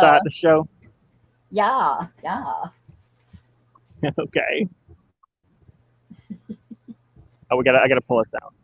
start the show? Yeah. Okay. Oh, I gotta pull us out.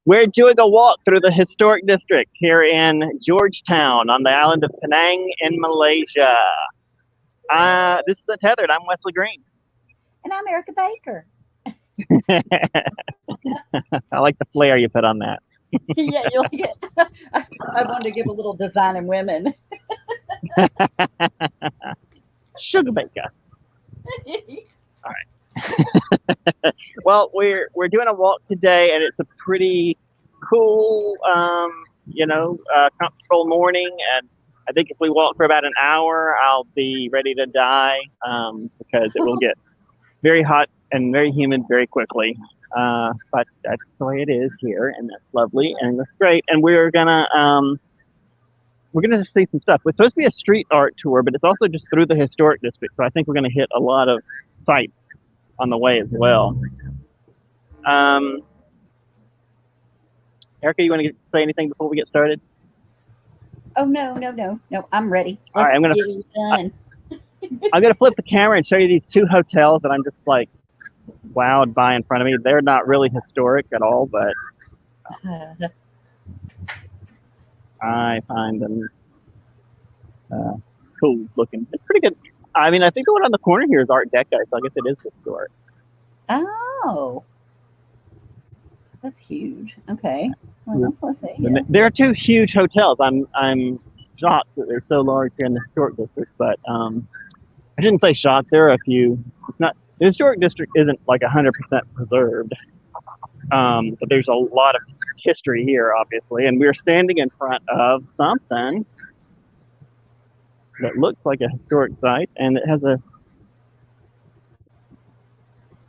We're doing a walk through the historic district here in Georgetown on the island of Penang in Malaysia. This is Untethered. I'm Wesley Green. And I'm Erica Baker. I like the flair you put on that. Yeah, you like it? I wanted to give a little design in women. Sugar Baker. All right. Well, we're doing a walk today, and it's a pretty cool, comfortable morning. And I think if we walk for about an hour, I'll be ready to die because it will get very hot and very humid very quickly. But that's the way it is here, and that's lovely, and that's great. And we're gonna see some stuff. It's supposed to be a street art tour, but it's also just through the historic district. So I think we're gonna hit a lot of sites on the way as well. Erica, you want to say anything before we get started? Oh no, I'm ready. All right, I'm gonna flip the camera and show you these two hotels that I'm just like wowed by in front of me. They're not really historic at all, but I find them cool looking. It's pretty good. I mean, I think the one on the corner here is Art Deco, so I guess it is historic. Oh, that's huge. Okay. Well, let's see. Yeah. There are two huge hotels. I'm shocked that they're so large here in the historic district, but I shouldn't say shocked. There are a few. It's not the historic district isn't like 100% preserved, but there's a lot of history here, obviously, and we're standing in front of something that looks like a historic site, and it has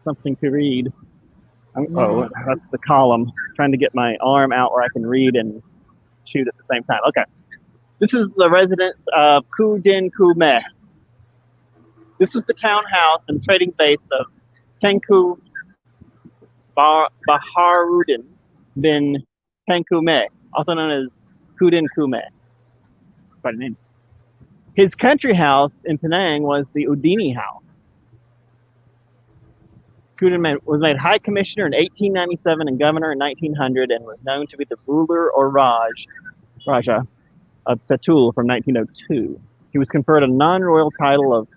something to read. Oh, that's the column. I'm trying to get my arm out where I can read and shoot at the same time. Okay. This is the residence of Ku Din Ku Meh. This was the townhouse and trading base of Tengku Baharudin bin Tengku Meh, also known as Ku Din Ku Meh. Quite a name. His country house in Penang was the Udini House. Ku Din Meh was made High Commissioner in 1897 and Governor in 1900, and was known to be the ruler or Raja of Setul from 1902. He was conferred a non-royal title of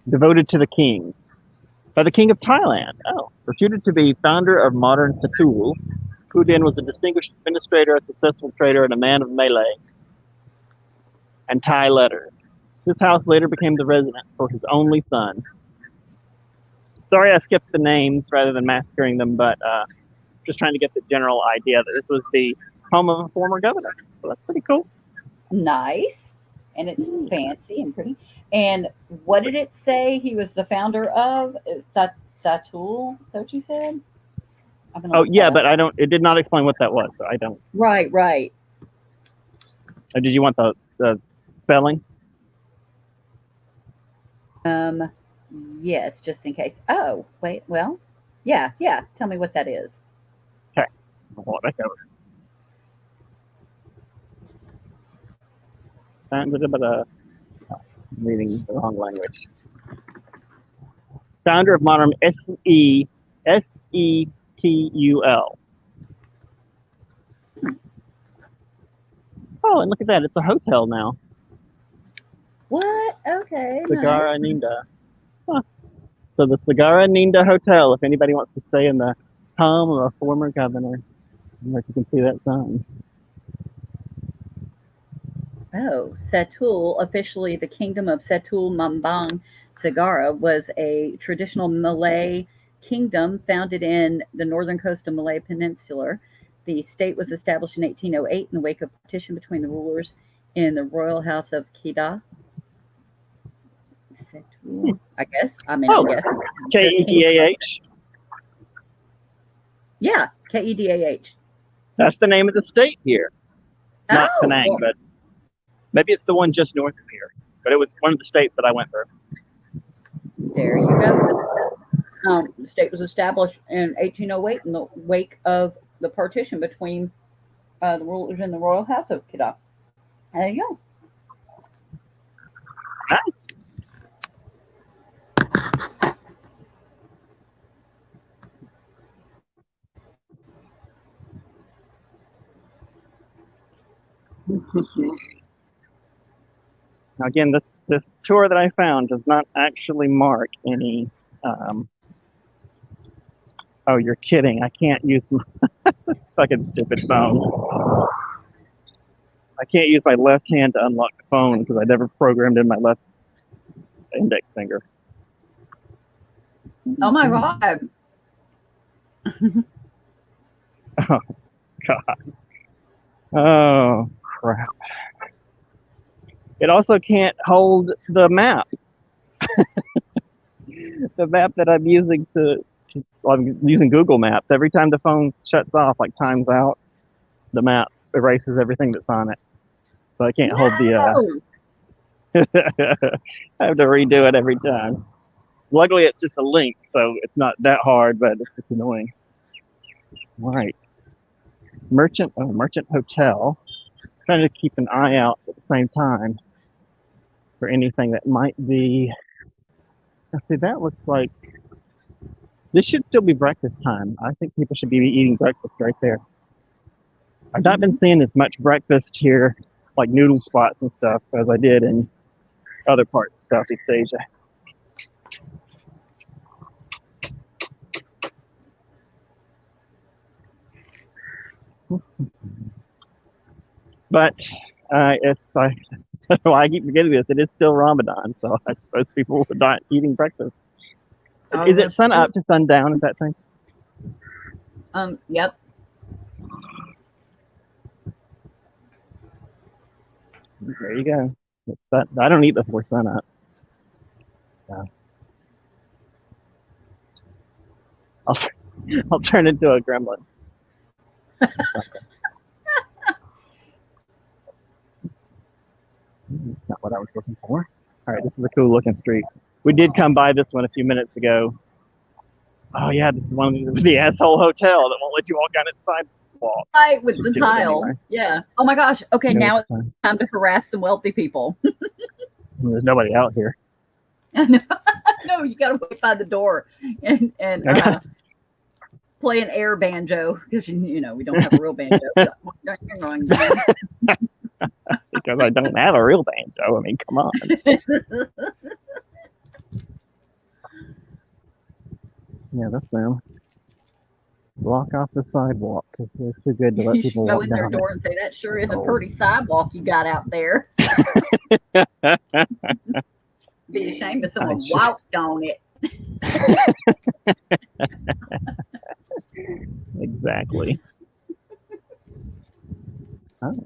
devoted to the king by the king of Thailand. Reputed to be founder of modern Setul, Ku Din was a distinguished administrator, a successful trader, and a man of Malay and Thai letters. This house later became the residence for his only son. Sorry I skipped the names rather than massacring them, but just trying to get the general idea that this was the home of a former governor. So that's pretty cool. Nice. And it's fancy and pretty. And what did it say he was the founder of? Satul? Is that what you said? I'm gonna Oh, look yeah, that but up. I don't. It did not explain what that was, so I don't. Right, right. Did you want the spelling? Um, yes, just in case. Oh, wait. Well, yeah, yeah. Tell me what that is. Okay. I'll pull it back over. I'm reading the wrong language. Founder of modern Setul. Oh, and look at that. It's a hotel now. What? Okay, nice. Sagara Ninda. Huh. So the Sagara Ninda Hotel, if anybody wants to stay in the home of a former governor. I don't know if you can see that sign. Oh, Setul, officially the Kingdom of Setul Mambang Segara, was a traditional Malay kingdom founded in the northern coast of Malay Peninsula. The state was established in 1808 in the wake of partition between the rulers in the royal house of Kedah. Setul, I guess. I mean, I'm Oh, guessing. Kedah. Yeah, Kedah. That's the name of the state here. Not Oh, Penang, well, but maybe it's the one just north of here. But it was one of the states that I went through. there you go. The state was established in 1808 in the wake of the partition between the rulers in the royal house of Kedah. There you go. Nice. Now again, this tour that I found does not actually mark any. Oh, you're kidding! I can't use my fucking stupid phone. I can't use my left hand to unlock the phone because I never programmed in my left index finger. Oh my God. Oh God. Oh crap. It also can't hold the map. The map that I'm using I'm using Google Maps. Every time the phone shuts off, like times out, the map erases everything that's on it. So I can't hold the. No. I have to redo it every time. Luckily, it's just a link, so it's not that hard, but it's just annoying. All right. Merchant Hotel. Trying to keep an eye out at the same time for anything that might be. Let's see, that looks like this should still be breakfast time. I think people should be eating breakfast right there. I've not been seeing as much breakfast here, like noodle spots and stuff, as I did in other parts of Southeast Asia. But it's well, I keep forgetting this. It is still Ramadan, so I suppose people are not eating breakfast. Oh, Is it that's sun true. up to sundown? Is that thing? Yep. There you go. I don't eat before sun up. So. I'll turn into a gremlin. That's not what I was looking for. All right, this is a cool looking street. We did come by this one a few minutes ago. Oh yeah, this is one of the asshole hotel that won't let you walk down its sidewalk. Right, with the Do it tile. anyway. Yeah. Oh my gosh. Okay, No, now it's it's fine. time to harass some wealthy people. There's nobody out here. No, you gotta wait by the door and play an air banjo because you know we don't have a real banjo. Because I don't have a real banjo. I mean, come on. Yeah, that's them. Block off the sidewalk because they're too good to let You should people go walk in their down door and say, "That sure is a pretty sidewalk you got out there." Be ashamed if someone walked on it. Exactly. Oh.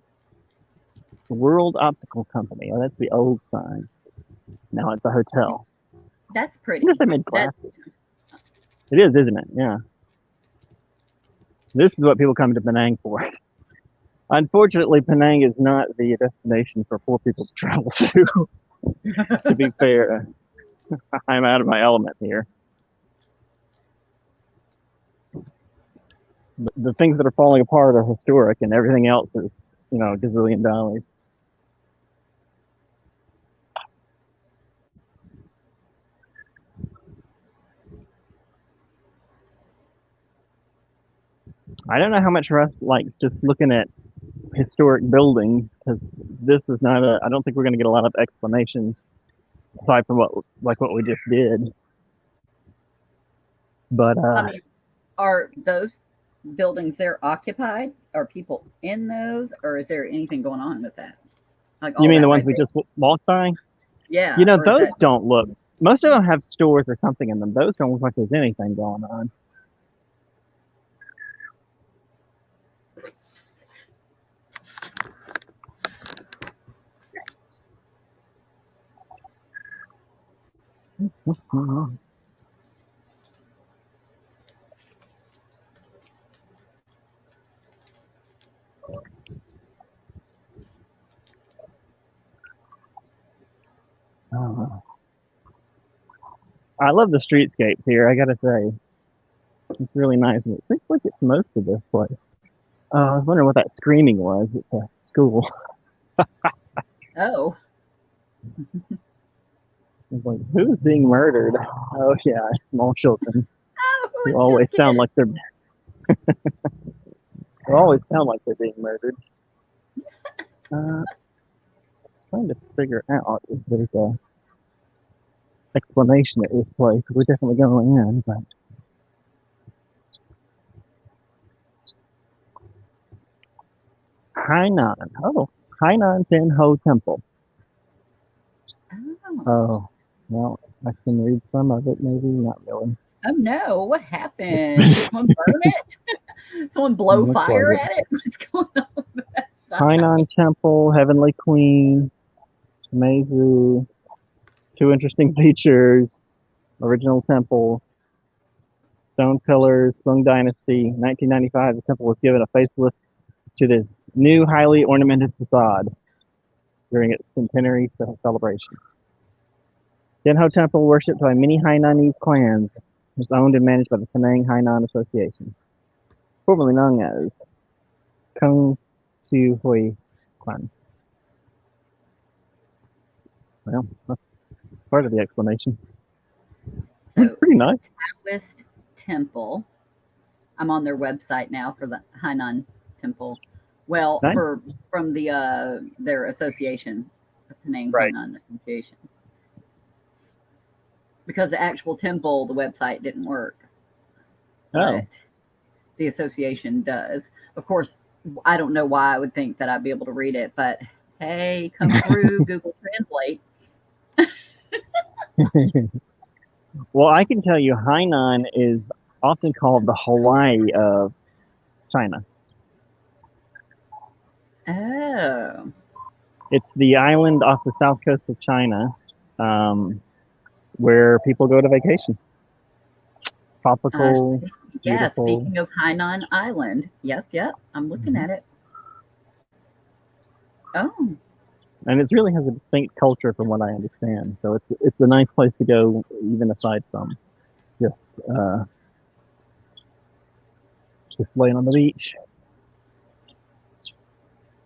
World Optical Company. Oh, that's the old sign. Now it's a hotel. That's I pretty. wonder if they made That's, glasses. It is, isn't it? Yeah. This is what people come to Penang for. Unfortunately, Penang is not the destination for poor people to travel to. To be fair, I'm out of my element here. The things that are falling apart are historic, and everything else is, gazillion dollars. I don't know how much Russ likes just looking at historic buildings, because this is not a. I don't think we're going to get a lot of explanation aside from what we just did. But I mean, are those buildings there occupied? Are people in those, or is there anything going on with that? Like you all mean that the ones right we there? just walked by? Yeah. Or is Those that don't look. Most of them have stores or something in them. Those don't look like there's anything going on. I love the streetscapes here. I gotta say, it's really nice. And it seems like it's most of this place. I was wondering what that screaming was at the school. oh. I was like, who's being murdered? Oh yeah, small children Oh, who it's just always sound kidding. like they're being murdered. Uh, Trying to figure out if there's a explanation at this place. We're definitely going in, but Hainan. Oh, Hainan Tenho Temple. Oh. Oh, well, I can read some of it, maybe not really. Oh no, what It's happened? Did someone burn it? Someone blow looks like fire it. at it? What's going on with that side? Hainan Temple, Heavenly Queen, Meizu. Two interesting features: original temple, stone pillars, Sung Dynasty. 1995, the temple was given a facelift to this new, highly ornamented facade during its centenary celebration. Denho Temple, worshipped by many Hainanese clans, is owned and managed by the Penang Hainan Association, formerly known as Kung Siu Hui Klan. Well, that's part of the explanation. It's So pretty nice. Taoist temple. I'm on their website now for the Hainan temple. Well, Nice. from the their association, the Penang Right. Hainan Association. Because the actual temple, the website didn't work. Oh, But the association does. Of course, I don't know why I would think that I'd be able to read it, but hey, come through Google Translate. well, I can tell you, Hainan is often called the Hawaii of China. Oh, It's the island off the south coast of China, where people go to vacation. Tropical, see. Yeah, beautiful. speaking of Hainan Island. Yep. I'm looking at it. Oh, And it really has a distinct culture, from what I understand. So it's a nice place to go, even aside from just laying on the beach.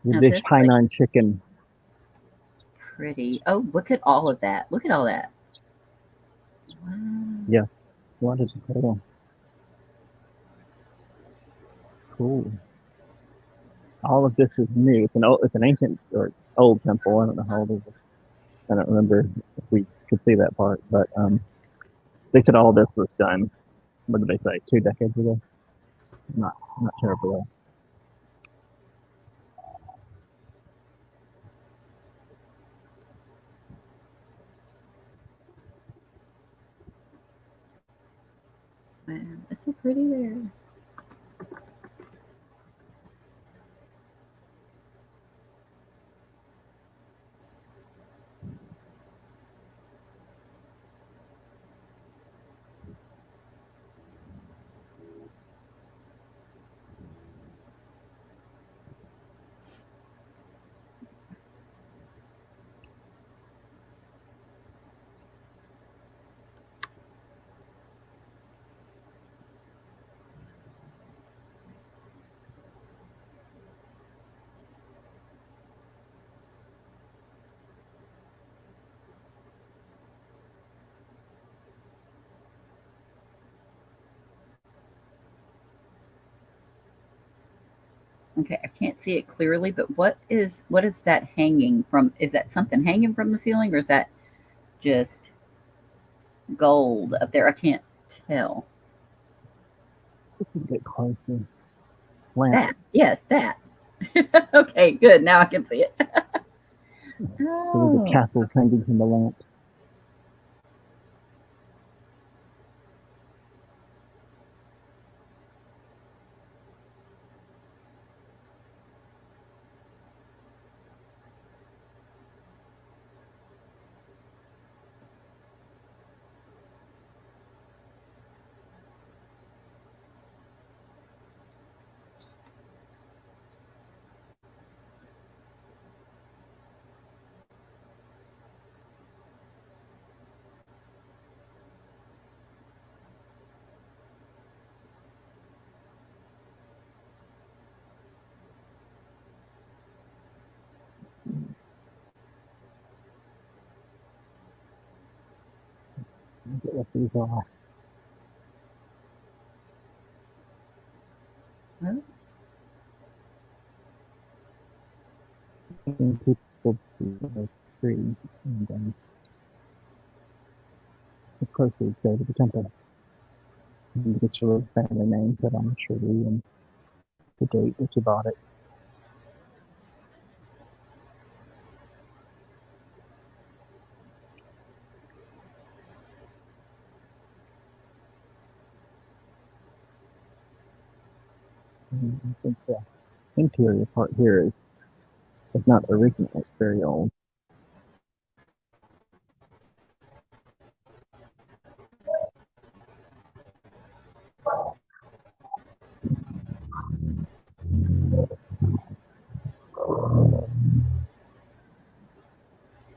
The now dish this place Hainan chicken. pretty. Oh, look at all of that. Look at all that. Wow. Yeah, what is cool. Cool. All of this is new. It's an ancient or old temple. I don't know how old it is. I don't remember if we could see that part, but they said all this was done. What did they say? 2 decades ago? Not terribly old. Man, it's so pretty there. Okay, I can't see it clearly, but what is that hanging from? Is that something hanging from the ceiling, or is that just gold up there? I can't tell. Get closer. Lamp. That, yes, that. Okay, good. Now I can see it. There was a castle hanging from the lamp. Look what these are. Oh. People to tree and of course they go to the temple and get your family name put on the tree and the date that you bought it. And I think the interior part here is not original, it's very old.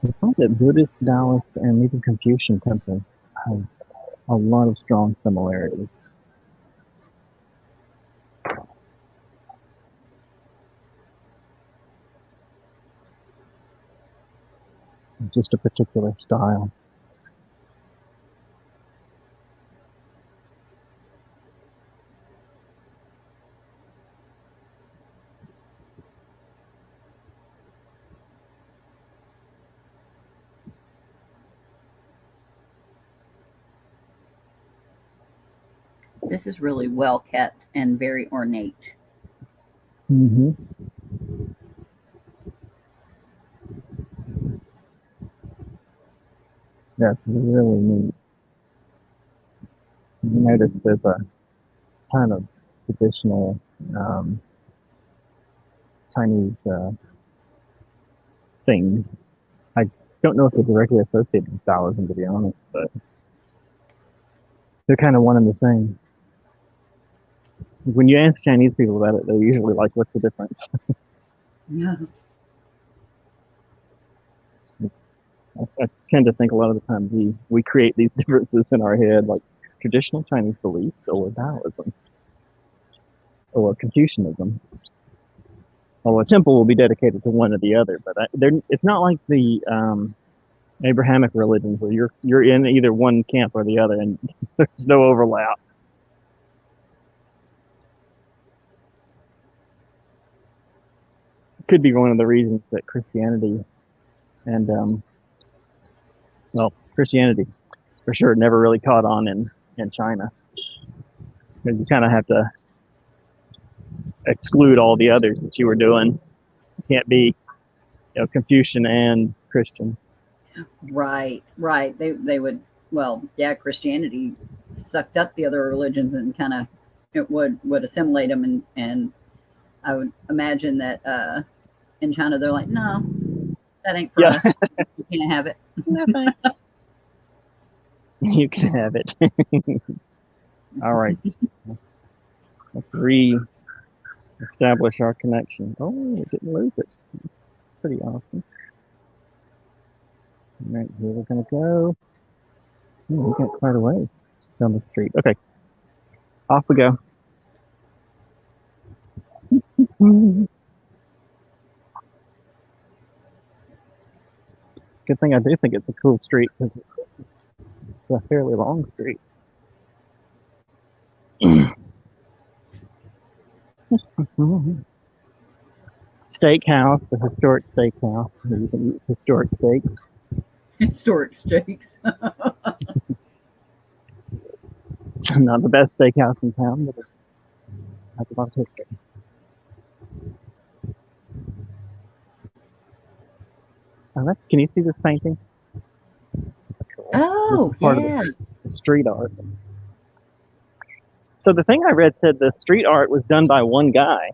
I find that Buddhist, Taoist, and even Confucian temples have a lot of strong similarities. Just a particular style. This is really well kept and very ornate. Mm-hmm. That's really neat. You notice there's a ton of traditional Chinese things. I don't know if they're directly associated with Taoism, to be honest, but they're kind of one and the same. When you ask Chinese people about it, they're usually like, "What's the difference?" Yeah. I tend to think a lot of the time we create these differences in our head, like traditional Chinese beliefs or Taoism or Confucianism. Well, a temple will be dedicated to one or the other, but it's not like the Abrahamic religions where you're in either one camp or the other, and there's no overlap. It could be one of the reasons that Christianity and Christianity for sure never really caught on in China, because you kind of have to exclude all the others that you were doing. You can't be Confucian and Christian. Right. They would, well, yeah, Christianity sucked up the other religions and kind of it would assimilate them, and I would imagine that in China they're like, no, that ain't for us. You can't have it. You can have it. All right. Let's re-establish our connection. Oh, we didn't lose it. Pretty awesome. All right, here we're gonna go. Oh, we got quite a way down the street. Okay, off we go. Good thing I do think it's a cool street because it's a fairly long street. steakhouse, the historic steakhouse. You can eat historic steaks. Historic steaks. It's not the best steakhouse in town, but it has a lot of history. Can you see this painting? Oh, this is part yeah. of the street art. So the thing I read said the street art was done by one guy.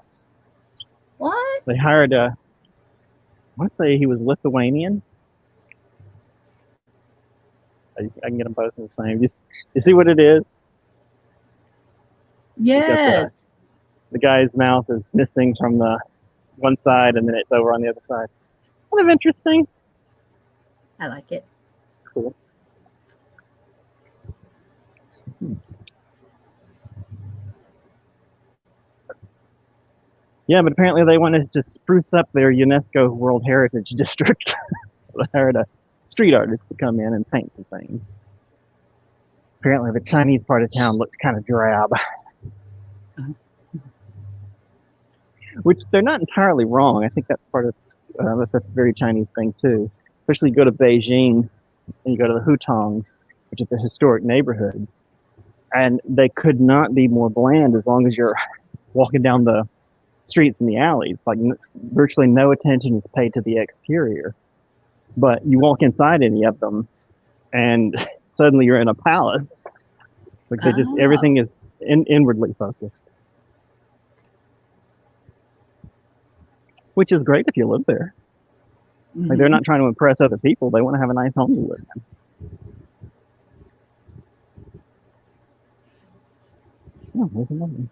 What? They hired I want to say he was Lithuanian. I can get them both in the same. You see what it is? Yes. The guy's mouth is missing from the one side, and then it's over on the other side. Kind of interesting. I like it. Cool. Yeah, but apparently they wanted to spruce up their UNESCO World Heritage District. They hired a street artist to come in and paint some things. Apparently the Chinese part of town looks kind of drab. Which they're not entirely wrong. I think that's part of that's a very Chinese thing too. Especially you go to Beijing and you go to the Hutongs, which is the historic neighborhoods, and they could not be more bland as long as you're walking down the streets and the alleys. Like virtually no attention is paid to the exterior, but you walk inside any of them, and suddenly you're in a palace. Like they just everything is inwardly focused. Which is great if you live there. Mm-hmm. Like they're not trying to impress other people. They want to have a nice home to live in. Oh, there's another one.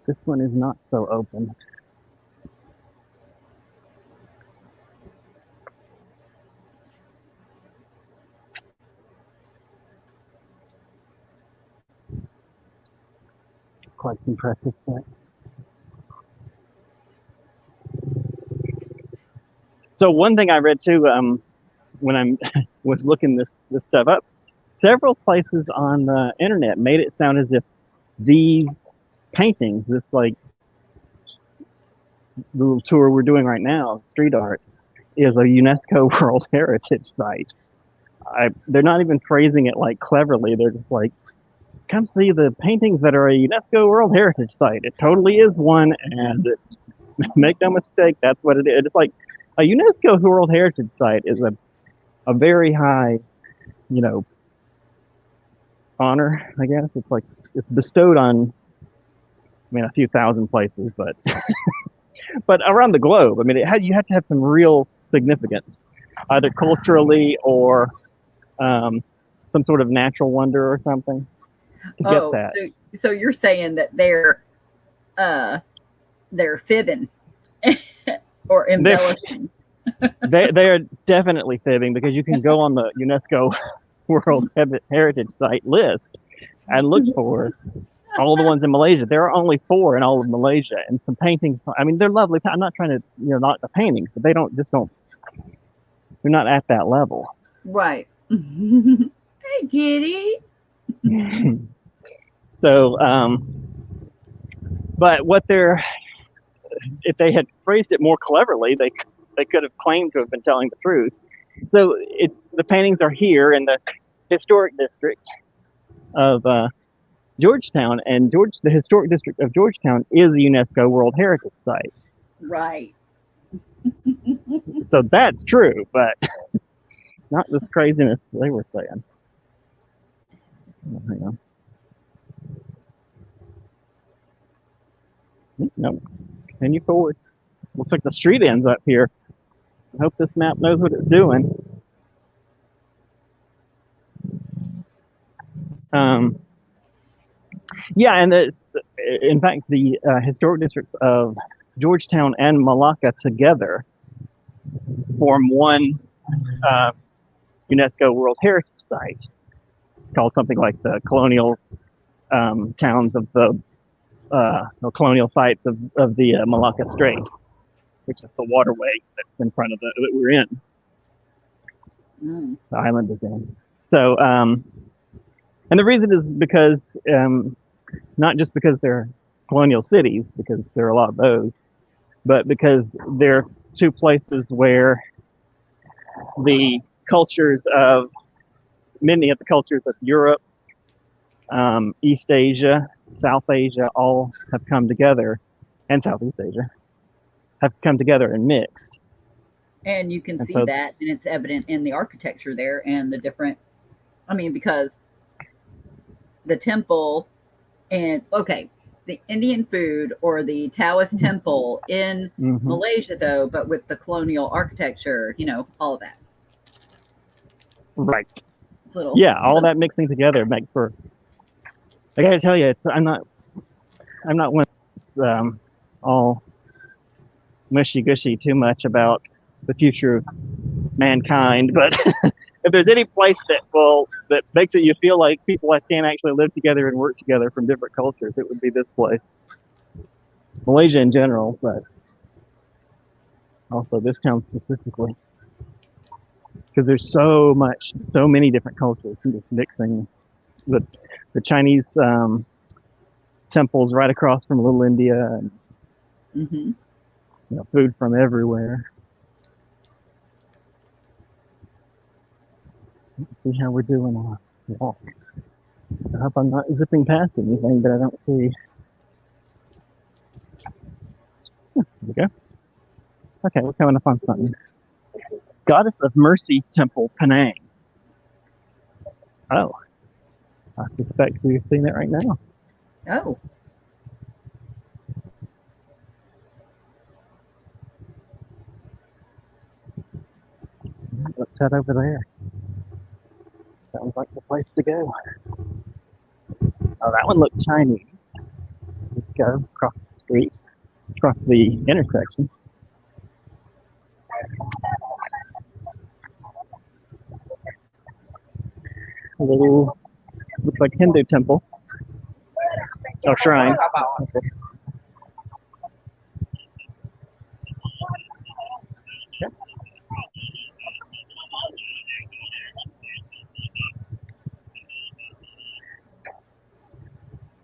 This one is not so open. Quite impressive. So one thing I read too, when I was looking this stuff up, several places on the internet made it sound as if these paintings, this like little tour we're doing right now, street art, is a UNESCO World Heritage Site. They're not even phrasing it like cleverly. They're just like, come see the paintings that are a UNESCO World Heritage Site. It totally is one, and make no mistake, that's what it is. It's like a UNESCO World Heritage Site is a very high, honor, I guess. It's like it's bestowed on, a few thousand places, but but around the globe. I mean, you have to have some real significance, either culturally or some sort of natural wonder or something to get that. So you're saying that they're fibbing or embellishing. They are definitely fibbing, because you can go on the UNESCO World Heritage Site list and look for all the ones in Malaysia. There are only 4 in all of Malaysia, and some paintings. I mean, they're lovely. I'm not trying to, knock the paintings, but they're not at that level. Right. Hey, kitty. So, but if they had phrased it more cleverly, they could have claimed to have been telling the truth. So the paintings are here in the historic district of Georgetown, and the historic district of Georgetown is a UNESCO World Heritage Site. Right. So that's true, but not this craziness they were saying. Hang on. No, continue forward. Looks like the street ends up here. I hope this map knows what it's doing. Yeah, and in fact, the historic districts of Georgetown and Malacca together form one UNESCO World Heritage Site. It's called something like the colonial towns of the colonial sites of the Malacca Strait, which is the waterway that's in front of that we're in. The island is in. So, and the reason is because not just because they're colonial cities, because there are a lot of those, but because they're two places where the cultures of many of the cultures of Europe, East Asia, South Asia, all have come together, and Southeast Asia have come together and mixed. And you can And see so, that, and it's evident in the architecture there and the different. I mean, because the temple and the Indian food or the Taoist temple in Malaysia, though, but with the colonial architecture, all of that. Right. Yeah, all that mixing together makes for. I got to tell you, I'm not one all mushy gushy too much about the future of mankind, but if there's any place that makes it you feel like people can actually live together and work together from different cultures, it would be this place. Malaysia in general, but also this town specifically, because there's so many different cultures and just mixing. The Chinese temples right across from Little India, and food from everywhere. Let's see how we're doing on a walk. I hope I'm not zipping past anything that I don't see. There we go. Okay, we're coming up on something. Goddess of Mercy Temple, Penang. Oh, I suspect we've seen it right now. Oh. Let's head over there. Sounds like the place to go. Oh, that one looked Chinese. Let's go across the street, across the intersection. A little, looks like Hindu temple. Oh, shrine.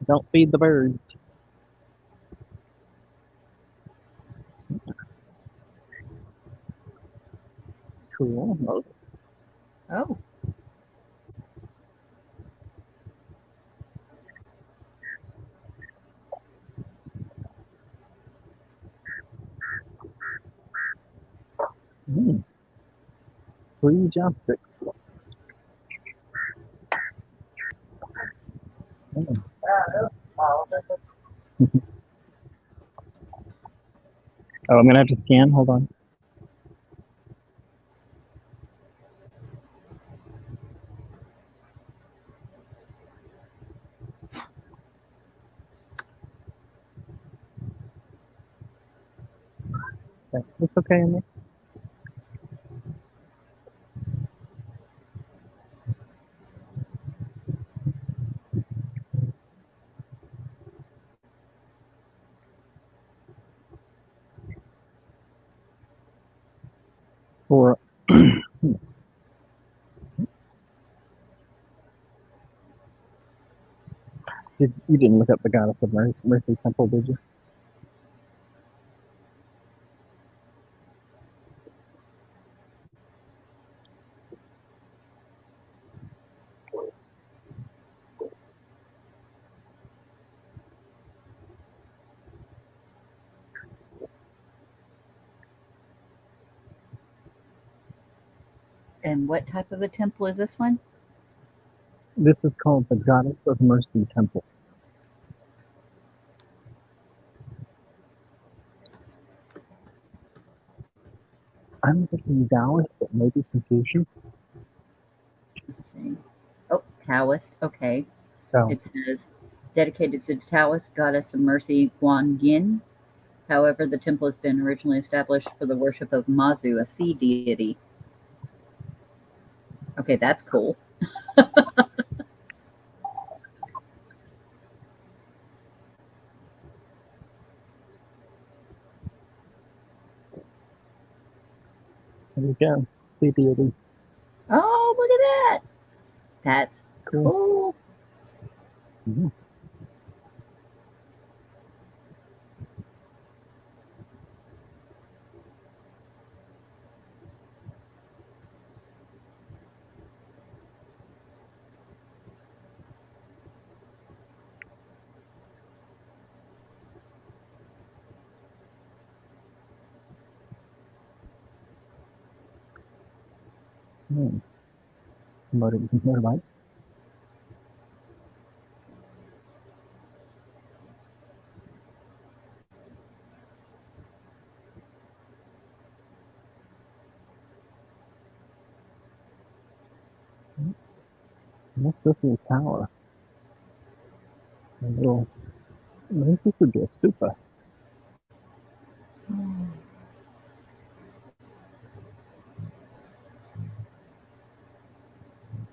Don't feed the birds. Cool. Oh. Free joysticks. Oh, I'm gonna have to scan. Hold on. Okay. It's okay in there. For you didn't look up the Goddess of Mercy Temple, did you? And what type of a temple is this one? This is called the Goddess of Mercy Temple. I'm thinking Taoist, but maybe Confucian. Let's see. Oh, Taoist. Okay. So, It says dedicated to the Taoist goddess of mercy, Guanyin. However, the temple has been originally established for the worship of Mazu, a sea deity. Okay, that's cool. there you go. Sea deity. Oh, look at that. That's cool. Mm-hmm. Motorbike. What's this little tower? A little. I think this would be a stupa.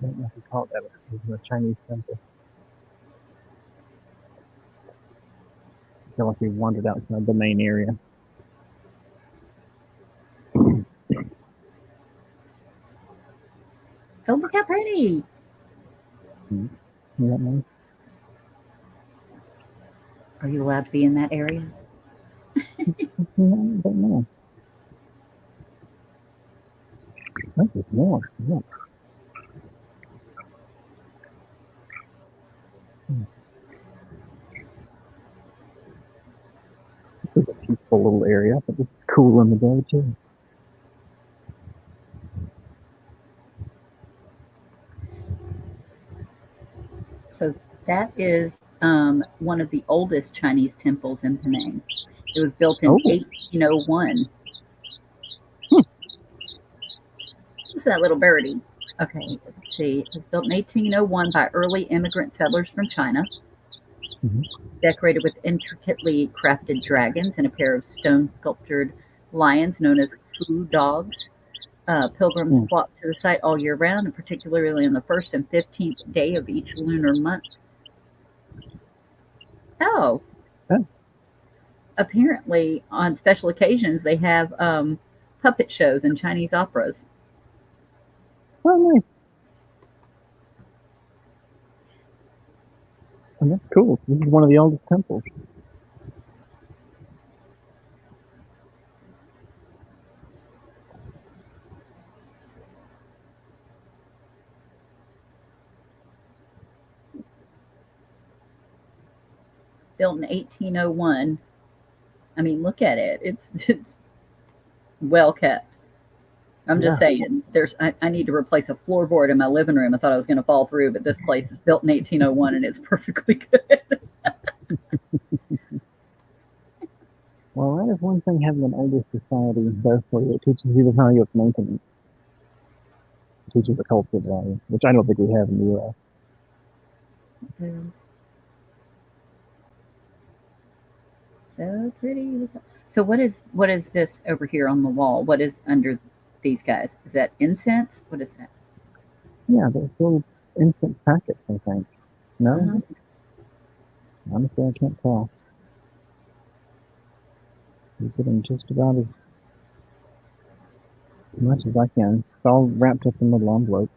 I don't know if you call it that, but it's a Chinese temple. I feel like we wandered outside the main area. Oh, look how pretty. Isn't that nice? Are you allowed to be in that area? No, I don't know. I think there's more. Yeah. This is a peaceful little area, but it's cool in the day too. So that is one of the oldest Chinese temples in Penang. It was built in 1801. What's that little birdie? Okay, let's see. It was built in 1801 by early immigrant settlers from China. Decorated with intricately crafted dragons and a pair of stone sculptured lions known as Fu dogs. Pilgrims flock to the site all year round, and particularly on the 1st and 15th day of each lunar month. Oh. Apparently, on special occasions, they have puppet shows and Chinese operas. Oh, nice. And that's cool. This is one of the oldest temples. Built in 1801. I mean, look at it. It's well kept. I'm just saying, I need to replace a floorboard in my living room. I thought I was going to fall through, but this place is built in 1801 and it's perfectly good. Well, that is one thing having an older society does for you. It teaches you the value of maintenance. It teaches the cultural value, which I don't think we have in the U.S. So pretty. So what is this over here on the wall? What is under these guys? Is that incense? What is that? Yeah, they're little incense packets, I think. No? Honestly, I can't tell. You're getting just about as much as I can. It's all wrapped up in little envelopes.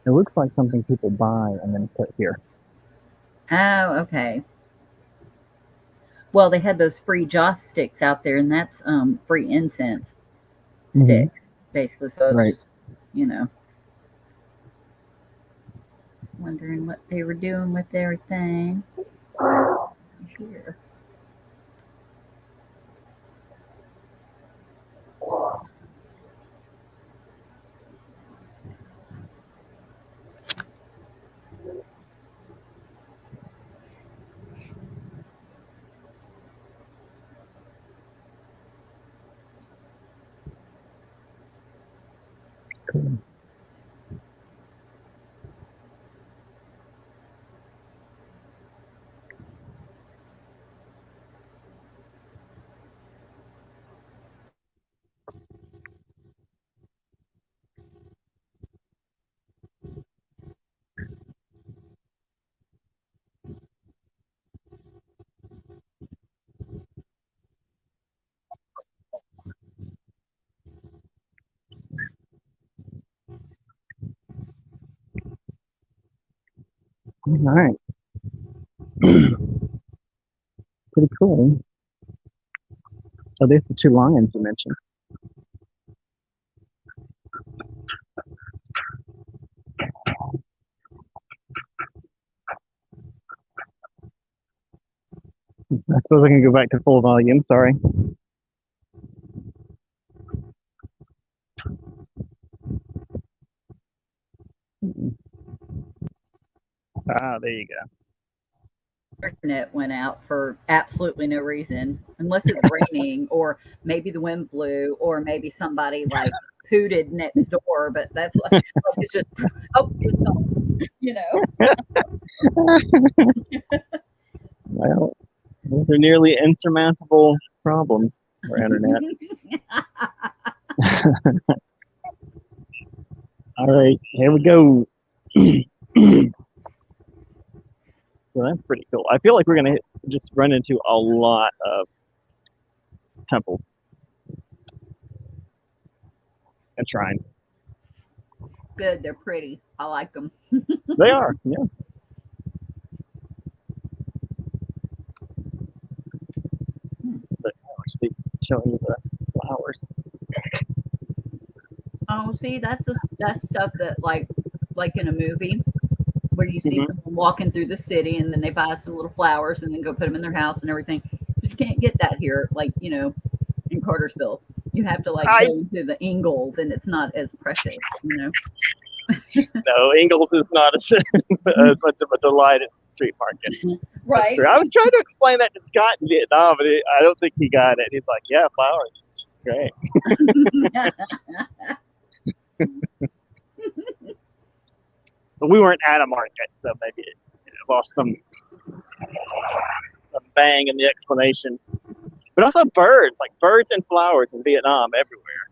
It looks like something people buy and then put here. Oh, okay. Well, they had those free joss sticks out there, and that's free incense sticks, basically. So I was just, wondering what they were doing with everything here. Cool. All right. Pretty cool. So there's the 2 lions you mentioned. I suppose I can go back to full volume. Sorry. Ah, there you go. Internet went out for absolutely no reason, unless it's raining or maybe the wind blew or maybe somebody like hooted next door. But that's like it's just oh, it's gone, you know. Well, those are nearly insurmountable problems for internet. All right, here we go. So that's pretty cool. I feel like we're gonna just run into a lot of temples and shrines. Good, they're pretty. I like them. They are, yeah. But I should be showing you the flowers. Oh, see, that's stuff that like in a movie where you see Mhm. someone walking through the city and then they buy some little flowers and then go put them in their house and everything. But you can't get that here, like in Cartersville. You have to like I go to the Ingles and it's not as precious, know Ingles is not as much of a delight as the street market. That's Right. true. I was trying to explain that to Scott in Vietnam, but I don't think he got it. He's like, "Yeah, flowers, great." But we weren't at a market, so maybe it lost some bang in the explanation. But also birds, like birds and flowers in Vietnam everywhere.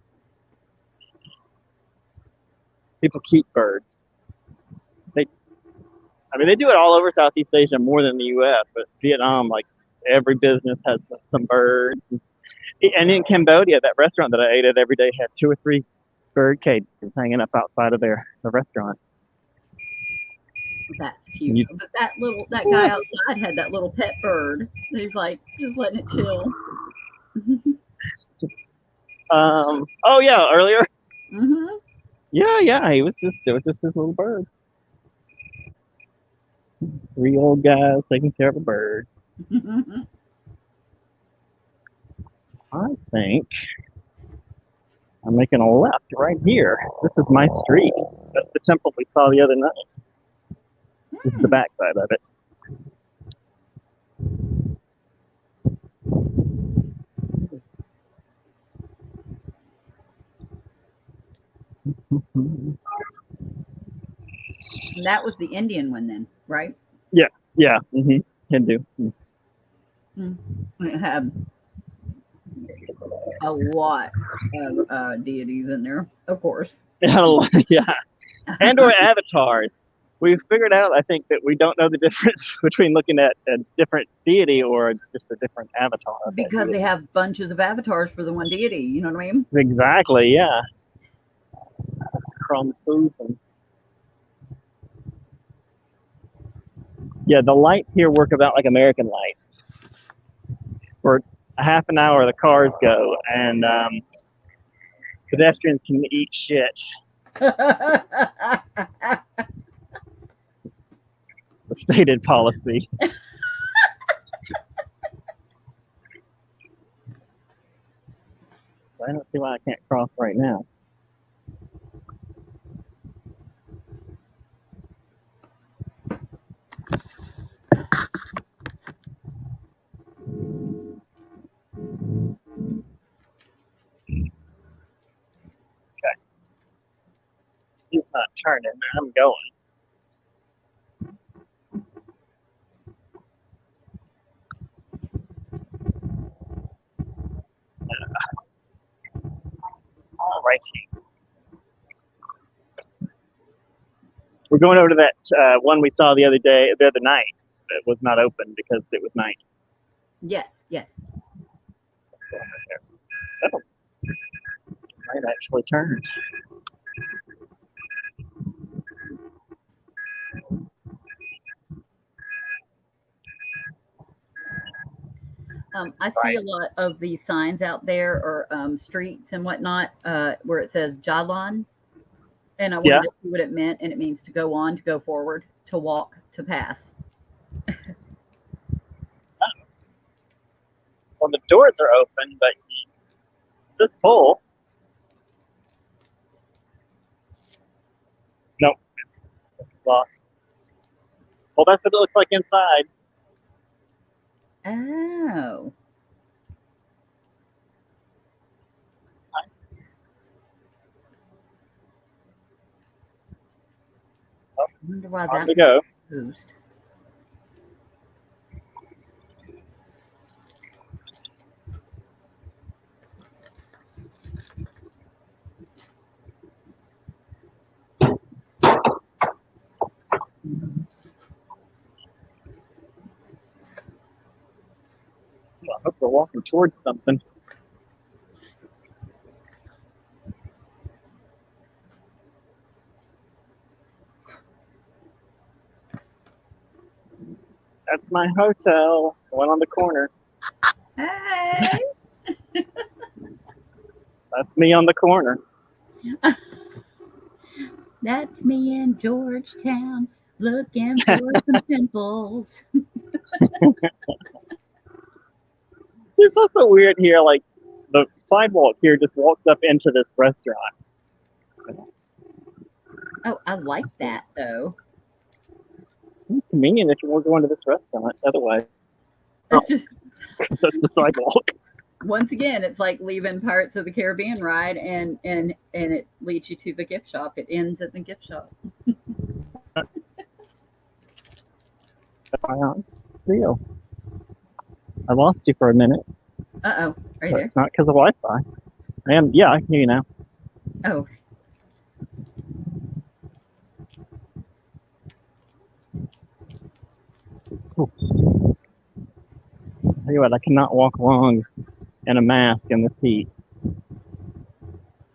People keep birds. They do it all over Southeast Asia more than the U.S. But Vietnam, like every business has some birds. And in Cambodia, that restaurant that I ate at every day had 2 or 3 bird cages hanging up outside of the restaurant. That's cute. But that guy outside had that little pet bird. He's like just letting it chill. Oh yeah, earlier. Mm-hmm. Yeah, it was just his little bird. 3 old guys taking care of a bird. I think I'm making a left right here. This is my street. That's the temple we saw the other night. This is the backside of it. And that was the Indian one then, right? Yeah. Mm-hmm. Hindu. It had a lot of deities in there, of course. Yeah. And or avatars. We've figured out, I think, that we don't know the difference between looking at a different deity or just a different avatar. Because they have bunches of avatars for the one deity, you know what I mean? Exactly, yeah. Chromosome. Yeah, the lights here work about like American lights. For a half an hour, the cars go, and pedestrians can eat shit. The stated policy. I don't see why I can't cross right now. Okay. He's not turning. I'm going. All righty. We're going over to that one we saw the other night. It was not open because it was night. Yes. Oh, might actually turn. I see a lot of these signs out there or streets and whatnot where it says Jalan. And I wanted to see what it meant. And it means to go on, to go forward, to walk, to pass. Well, the doors are open, but this pole. Nope, it's locked. Well, that's what it looks like inside. Oh. I wonder why On that we go. boost. I hope we're walking towards something. That's my hotel, the one on the corner. Hey. That's me on the corner. That's me in Georgetown looking for some pimples. It's also weird here, like the sidewalk here just walks up into this restaurant. Oh, I like that though. It's convenient if you want to go into this restaurant. Otherwise, That's just that's the sidewalk. once again, it's like leaving Pirates of the Caribbean ride, and it leads you to the gift shop. It ends at the gift shop. Real. I lost you for a minute. Oh, right there. It's not because of Wi-Fi. Yeah, I can hear you now. Oh, Tell you what, I cannot walk along in a mask in this heat.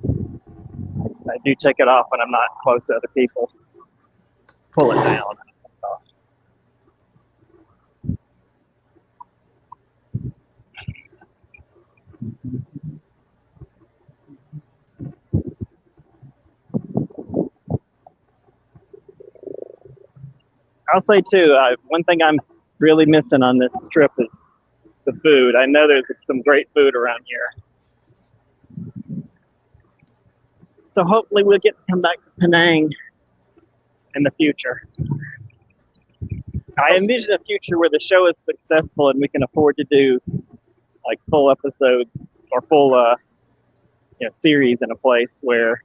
I do take it off when I'm not close to other people. Pull it down. I'll say too, one thing I'm really missing on this trip is the food. I know there's some great food around here. So hopefully we'll get to come back to Penang in the future. I envision a future where the show is successful and we can afford to do like full episodes or full series in a place where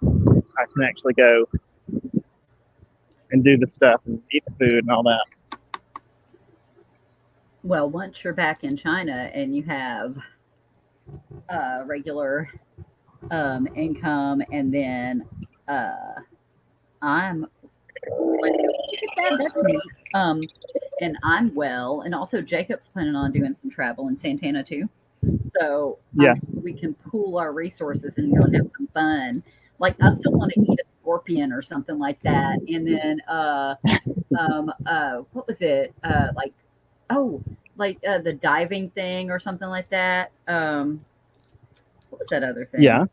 I can actually go and do the stuff and eat the food and all that. well, once you're back in China and you have regular income, and then I'm like, that's me. And I'm well, and also Jacob's planning on doing some travel in Santana too. So Yeah. we can pool our resources and go and have some fun. Like I still want to eat a scorpion or something like that, and then what was it? The diving thing or something like that. What was that other thing? Yeah.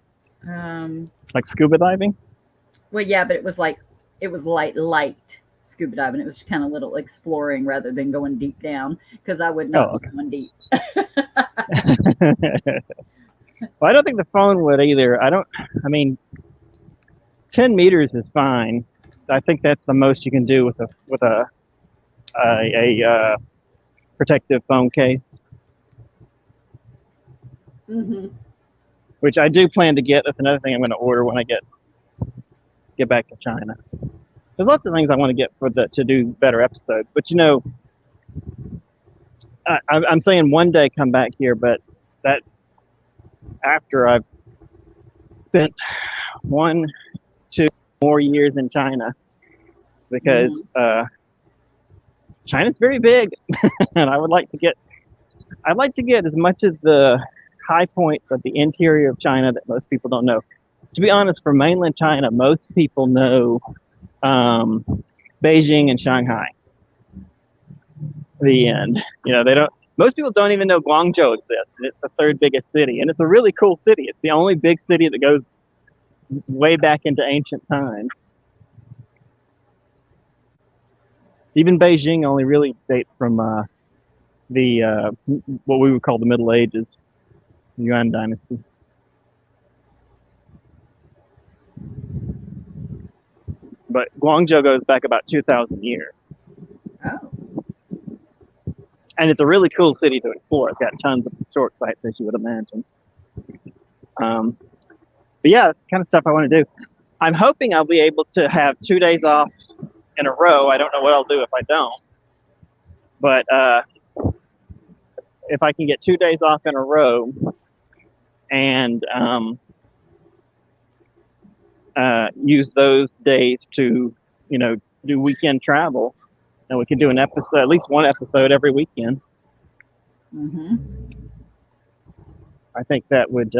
Like scuba diving? Well, yeah, but it was light scuba diving. It was kind of little exploring rather than going deep down, because I would not be going deep. Well, I don't think the phone would either. I mean, 10 meters is fine. I think that's the most you can do with a protective phone case. Mm-hmm. Which I do plan to get. That's another thing I'm going to order when I get back to China. There's lots of things I want to get to do better episodes. But I'm saying one day come back here, but that's after I've spent 1-2 more years in China, because China's very big, and I'd like to get as much of the high points of the interior of China that most people don't know. To be honest, for mainland China, most people know Beijing and Shanghai. The end. They don't. Most people don't even know Guangzhou exists, and it's the third biggest city, and it's a really cool city. It's the only big city that goes way back into ancient times. Even Beijing only really dates from the what we would call the Middle Ages, Yuan Dynasty. But Guangzhou goes back about 2,000 years. Oh. And it's a really cool city to explore. It's got tons of historic sites, as you would imagine. But yeah, that's the kind of stuff I want to do. I'm hoping I'll be able to have 2 days off in a row. I don't know what I'll do if I don't. But if I can get 2 days off in a row and use those days to, do weekend travel, and we can do an episode, at least one episode every weekend. Mm-hmm. I think that would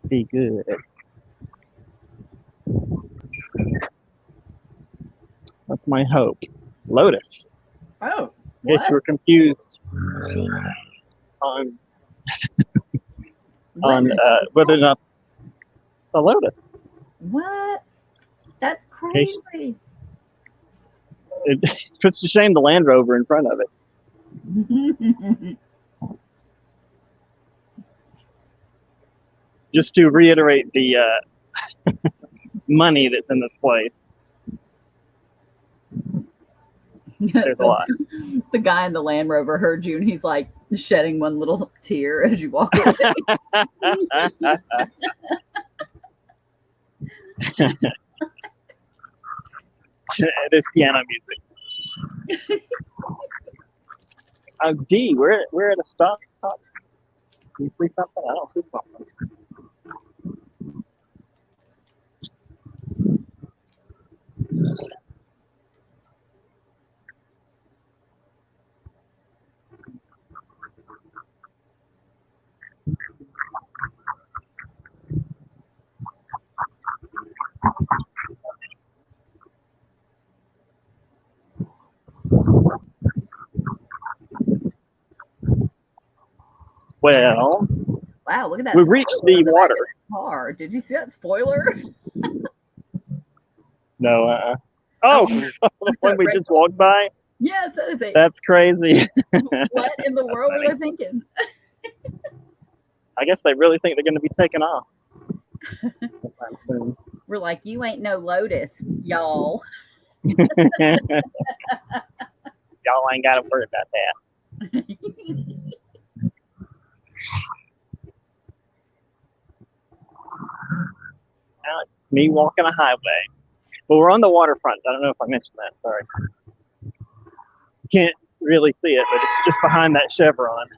be good. That's my hope. Lotus. Oh. In case you were confused on whether or not the Lotus. What? That's crazy. It puts to shame the Land Rover in front of it. Just to reiterate the money that's in this place. There's a lot. The guy in the Land Rover heard you, and he's like shedding one little tear as you walk away. There's piano music. Oh, D, we're at a stop. Can you see something? I don't see something. Well, wow, look at that. We reached the water. Car. Did you see that spoiler? No. Oh, the one we just walked by? Yes, that is it. That's crazy. What in the world were they thinking? I guess they really think they're going to be taken off. We're like, you ain't no Lotus, y'all. Y'all ain't got to worry about that. Now it's me walking a highway. But we're on the waterfront. I don't know if I mentioned that. Sorry. You can't really see it, but it's just behind that chevron.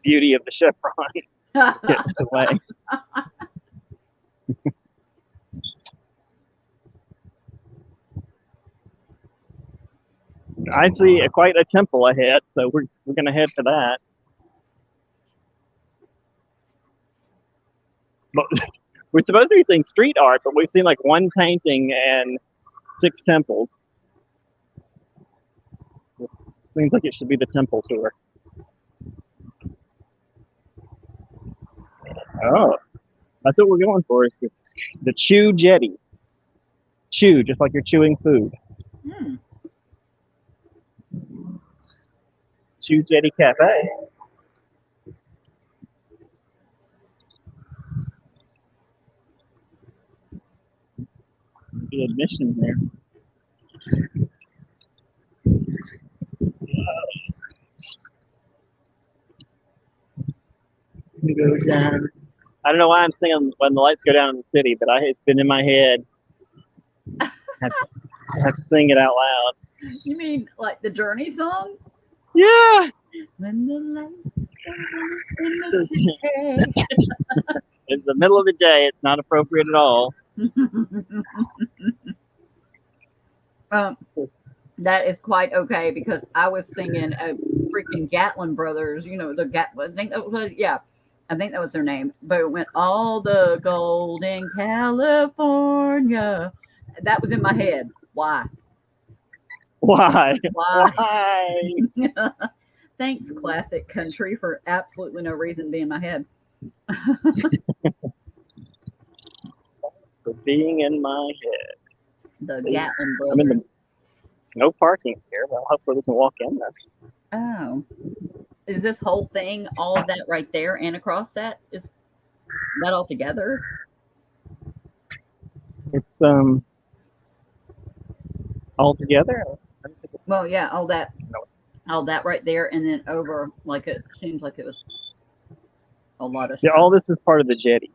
Beauty of the chevron. Gets away. I see quite a temple ahead, so we're going to head to that. But we're supposed to be seeing street art, but we've seen like one painting and 6 temples. It seems like it should be the temple tour. Oh, that's what we're going for. Is the Chew Jetty. Chew, just like you're chewing food. Chew Jetty Cafe. The admission there. Go down. I don't know why I'm singing when the lights go down in the city, but it's been in my head. I have to sing it out loud. You mean like the Journey song? Yeah. When the lights go down in the city. It's the middle of the day. It's not appropriate at all. That is quite okay because I was singing a freaking Gatlin Brothers. You know the Gatlin. I think that was their name. But it went all the gold in California. That was in my head. Why? Why? Thanks, classic country, for absolutely no reason to be in my head. For being in my head. The Gatlin Brothers. No parking here, but hopefully we can walk in there. Oh. Is this whole thing, all of that right there and across that? Is that all together? It's all together. Well, yeah, all that No. right there, and then over, like it seems like it was a lot of Yeah, stuff. all this is part of the jetty.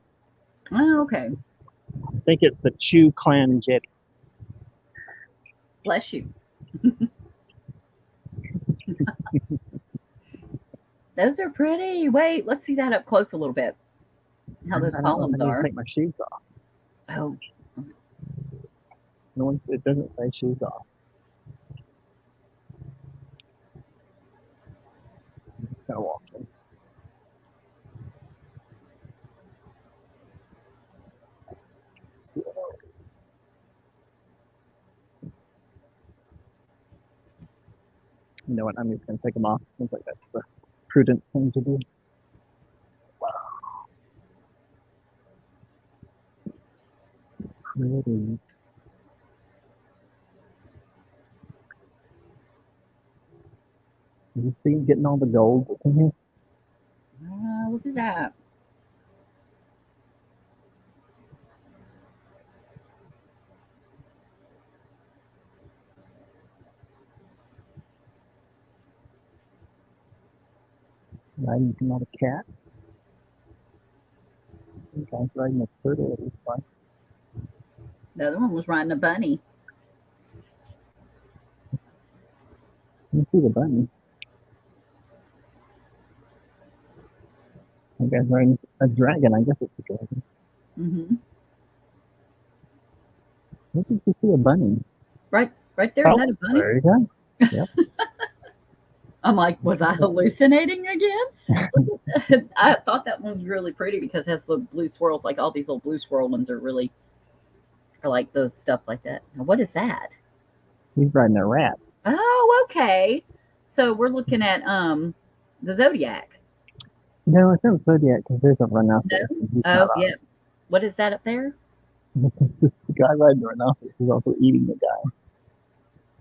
Oh, okay. I think it's the Chu Clan jetty. Bless you. Those are pretty. Wait, let's see that up close a little bit. How those I don't know if columns I need to are. take my shoes off. Oh, No one, it doesn't say shoes off. I'm just gonna walk in. You know what? I'm just gonna take them off. Seems like that's the prudent thing to do. Wow, pretty. You see, getting all the gold that's in here. look at that. Riding some other cats. Guy's riding a turtle. It looks like. The other one was riding a bunny. You see the bunny. The guy's riding a dragon. I guess it's a dragon. Mm-hmm. Where did you see a bunny? Right there. Is that a bunny? There you go. Yep. I'm like, was I hallucinating again? I thought that one was really pretty because it has the blue swirls. Like all these little blue swirl ones are like the stuff like that. Now, what is that? He's riding a rat. Oh, okay. So we're looking at the zodiac. No, it's not Zodiac because there's a rhinoceros. No? Oh, yeah. What is that up there? The guy riding the rhinoceros is also eating the guy.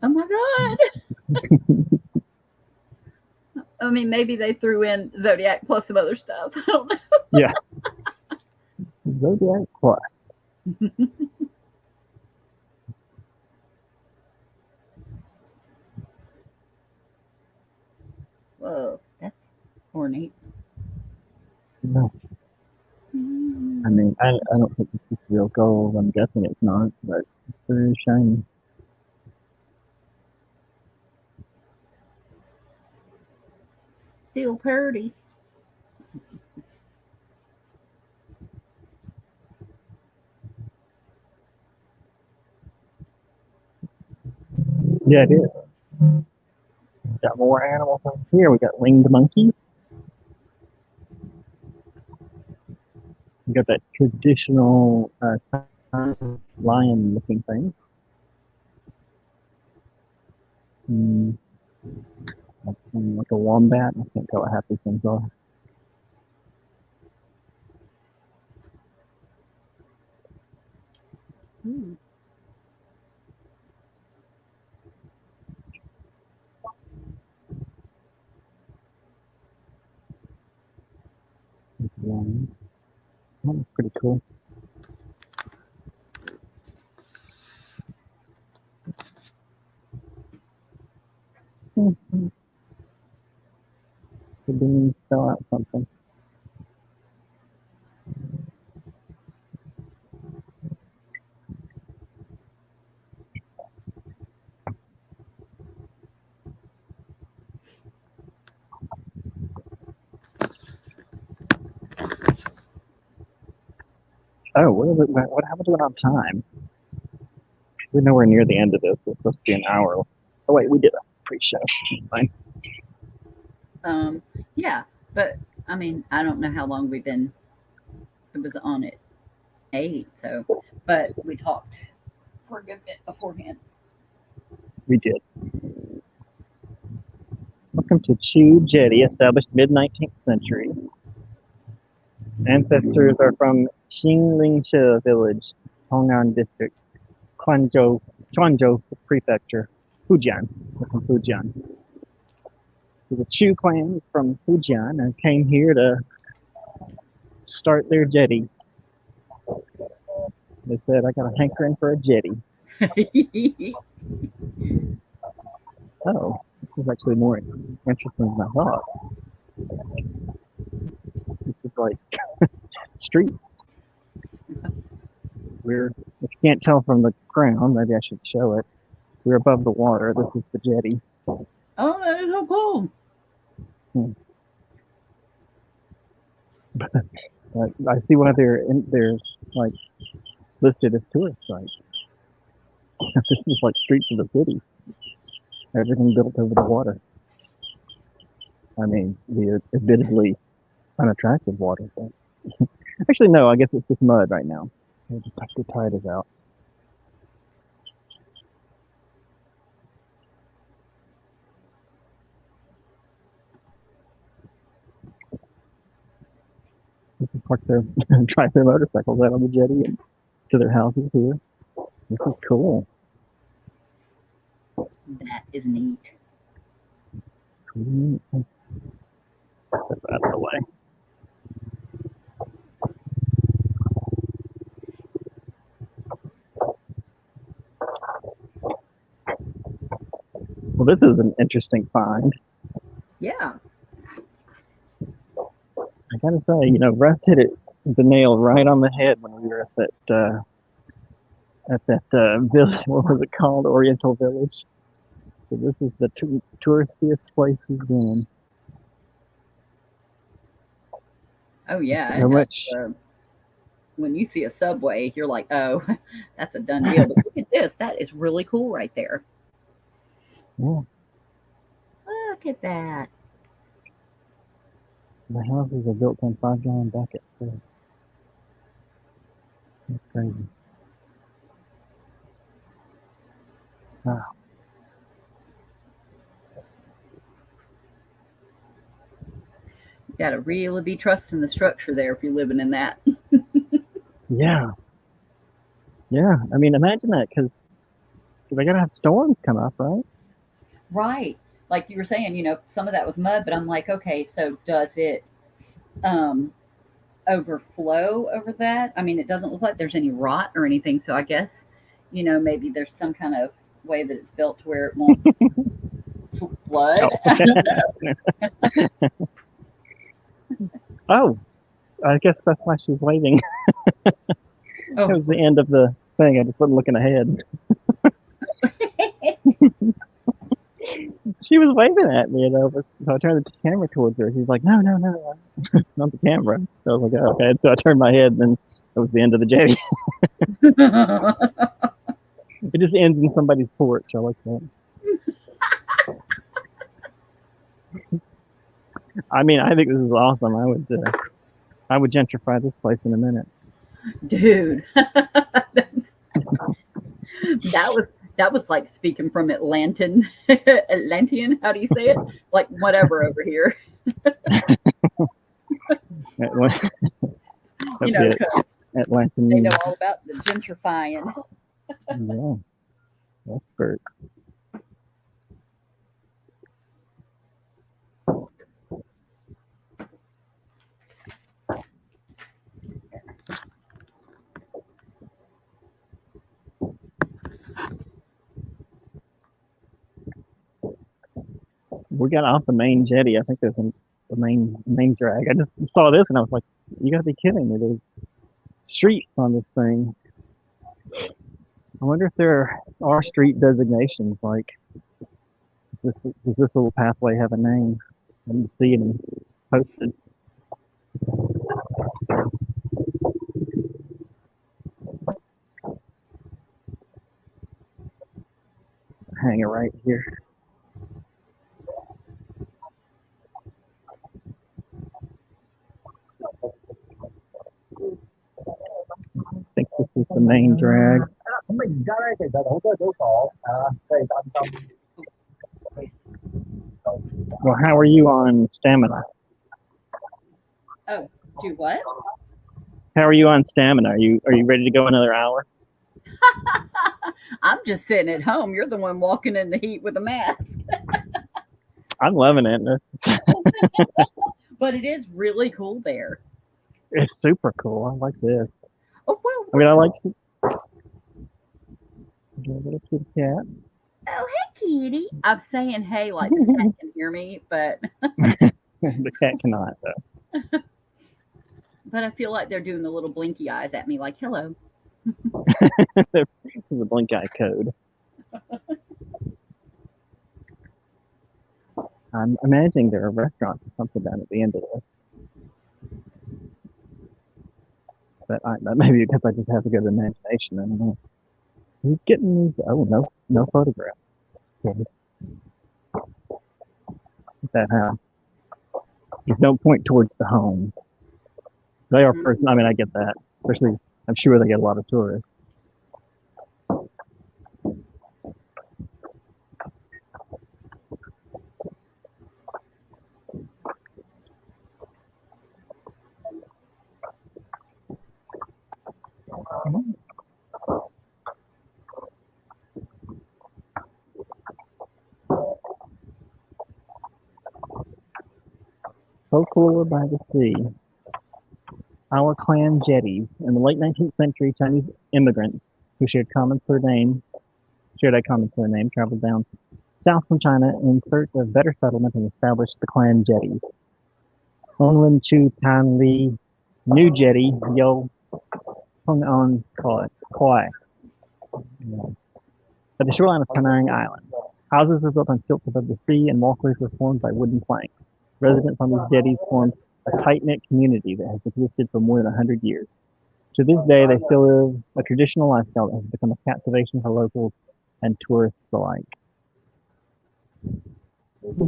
Oh my god. I mean, maybe they threw in Zodiac plus some other stuff. I don't know. Yeah. Zodiac plus. Whoa, that's ornate. No. I mean, I don't think this is real gold. I'm guessing it's not, but it's very shiny. Still pretty. Yeah, it is. Got more animals over here. We got winged monkeys. We got that traditional lion-looking thing. Like a wombat. I can't tell what half these things are. Ooh. That's pretty cool. The beans spell out something. Oh, what happened to it on time? We're nowhere near the end of this. It's supposed to be an hour. Oh wait, we did a pre-show. Fine. Yeah, but I mean, I don't know how long we've been. It was on at 8, so but we talked for a good bit beforehand. We did. Welcome to Chu Jetty, established mid-19th century. Ancestors are from Xinglingshe village, Hong'an district, Quanzhou prefecture, Fujian. They're from Fujian. So the Chu clan is from Fujian and came here to start their jetty. They said I got a hankering for a jetty. Oh, this is actually more interesting than I thought. This is like streets. If you can't tell from the ground, maybe I should show it. We're above the water. This is the jetty. Oh, that is so cool. I see why they're like listed as tourist sites. This is like streets of the city. Everything built over the water. I mean, the admittedly unattractive water. But actually, no. I guess it's just mud right now. We'll just have to tide us out. People park their drive their motorcycles out on the jetty and to their houses here. This is cool. That is neat. Step out of the way. Well, this is an interesting find. Yeah. I gotta say, Russ hit the nail right on the head when we were at that village. What was it called? Oriental Village. So this is the touristiest place we've been. Oh yeah. So much. When you see a subway, you're like, oh, that's a done deal. But look at this. That is really cool right there. Yeah. Look at that. The houses are built on 5-gallon buckets. So that's crazy. Wow. You got to really be trusting the structure there if you're living in that. Yeah. Yeah. I mean, imagine that because they got to have storms come up, right? Right. Like you were saying, some of that was mud, but I'm like, okay, so does it overflow over that? I mean, it doesn't look like there's any rot or anything. So I guess, maybe there's some kind of way that it's built to where it won't flood. Oh, I guess that's why she's waving. Oh. That was the end of the thing. I just wasn't looking ahead. She was waving at me, so I turned the camera towards her. She's like, no, not the camera. So I was like, oh, okay. So I turned my head, and then that was the end of the jetty. It just ends in somebody's porch. I like that. I mean, I think this is awesome. I would gentrify this place in a minute. Dude. That was like speaking from Atlantean. How do you say it? Like whatever over here. Atlantean. They know all about the gentrifying. Yeah, that's perks. We got off the main jetty. I think there's the main drag. I just saw this and I was like, you gotta be kidding me. There's streets on this thing. I wonder if there are street designations, like does this little pathway have a name? I didn't see any posted. Hang it right here. I think this is the main drag. Well, how are you on stamina? Oh, do what? How are you on stamina? Are you ready to go another hour? I'm just sitting at home. You're the one walking in the heat with a mask. I'm loving it. But it is really cool there. It's super cool. I like this. Oh, well, I mean, I like There's a little kitty cat. Oh, hey, kitty. I'm saying hey like this cat can hear me, but The cat cannot, though. I feel like they're doing the little blinky eyes at me like hello. There's a blink eye code. I'm imagining there are restaurants or something down at the end of this. But that may be because I just have a good imagination. I don't know. Who's getting these? Oh, no photograph. Okay. That how? There's no point towards the home. They are first. I mean, I get that. Especially, I'm sure they get a lot of tourists. Folklore by the sea. Our clan jetties. In the late 19th century, Chinese immigrants who shared a common surname, traveled down south from China in search of better settlement and established the clan jetties. Onlin Chu Tan Li New Jetty Yo Hung On Koi. At the shoreline of Penang Island. Houses were built on stilts above the sea and walkways were formed by wooden planks. Residents on these jetties formed a tight-knit community that has existed for more than 100 years. To this day, they still live a traditional lifestyle that has become a captivation for locals and tourists alike.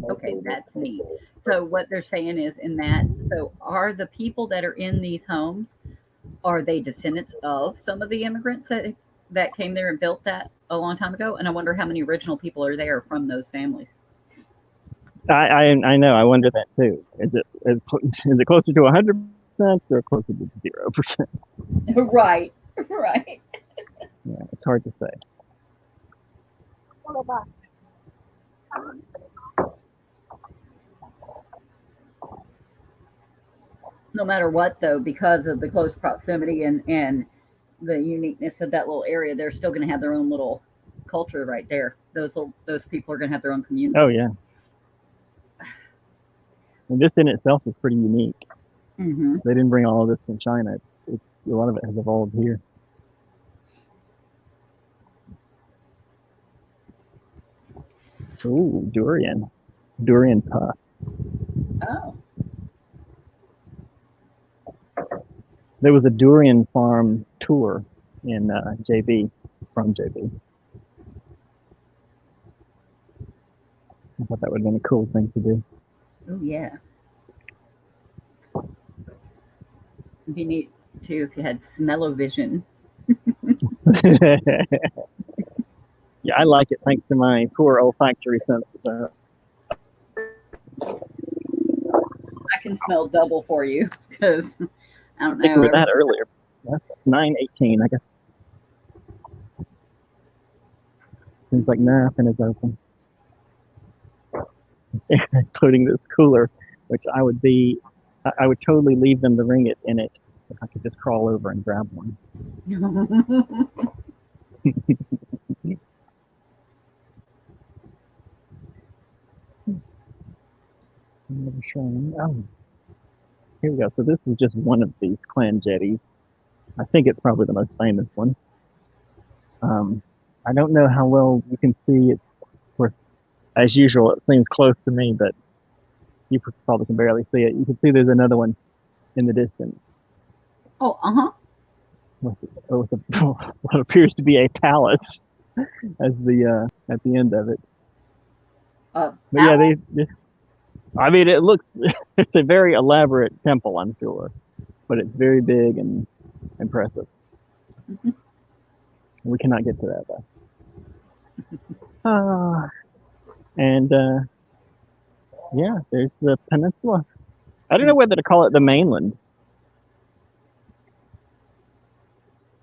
Okay, that's neat. So what they're saying is so are the people that are in these homes, are they descendants of some of the immigrants that came there and built that a long time ago? And I wonder how many original people are there from those families. I know. I wonder that too. Is it closer to 100% or closer to 0%? Right. Yeah, it's hard to say. No matter what, though, because of the close proximity and the uniqueness of that little area, they're still going to have their own little culture right there. Those people are going to have their own community. Oh yeah. And this in itself is pretty unique. Mm-hmm. They didn't bring all of this from China. A lot of it has evolved here. Ooh, durian puffs. Oh. There was a durian farm tour in JB, from JB. I thought that would have been a cool thing to do. Oh, yeah. It'd be neat, too, if you had smell-o-vision. Yeah, I like it thanks to my poor olfactory sense. I can smell double for you, because, I don't know. I think we were that earlier. That's 9:18, I guess. Seems like nothing is open. Including this cooler, which I would totally leave them to ring it in it if I could just crawl over and grab one. Oh, here we go. So this is just one of these clan jetties. I think it's probably the most famous one. I don't know how well you can see it. As usual, it seems close to me, but you probably can barely see it. You can see there's another one in the distance. Oh, uh-huh. With what appears to be a palace as at the end of it. But yeah, I mean, it looks, it's a very elaborate temple, I'm sure, but it's very big and impressive. Mm-hmm. We cannot get to that though. Yeah, there's the peninsula. I don't know whether to call it the mainland.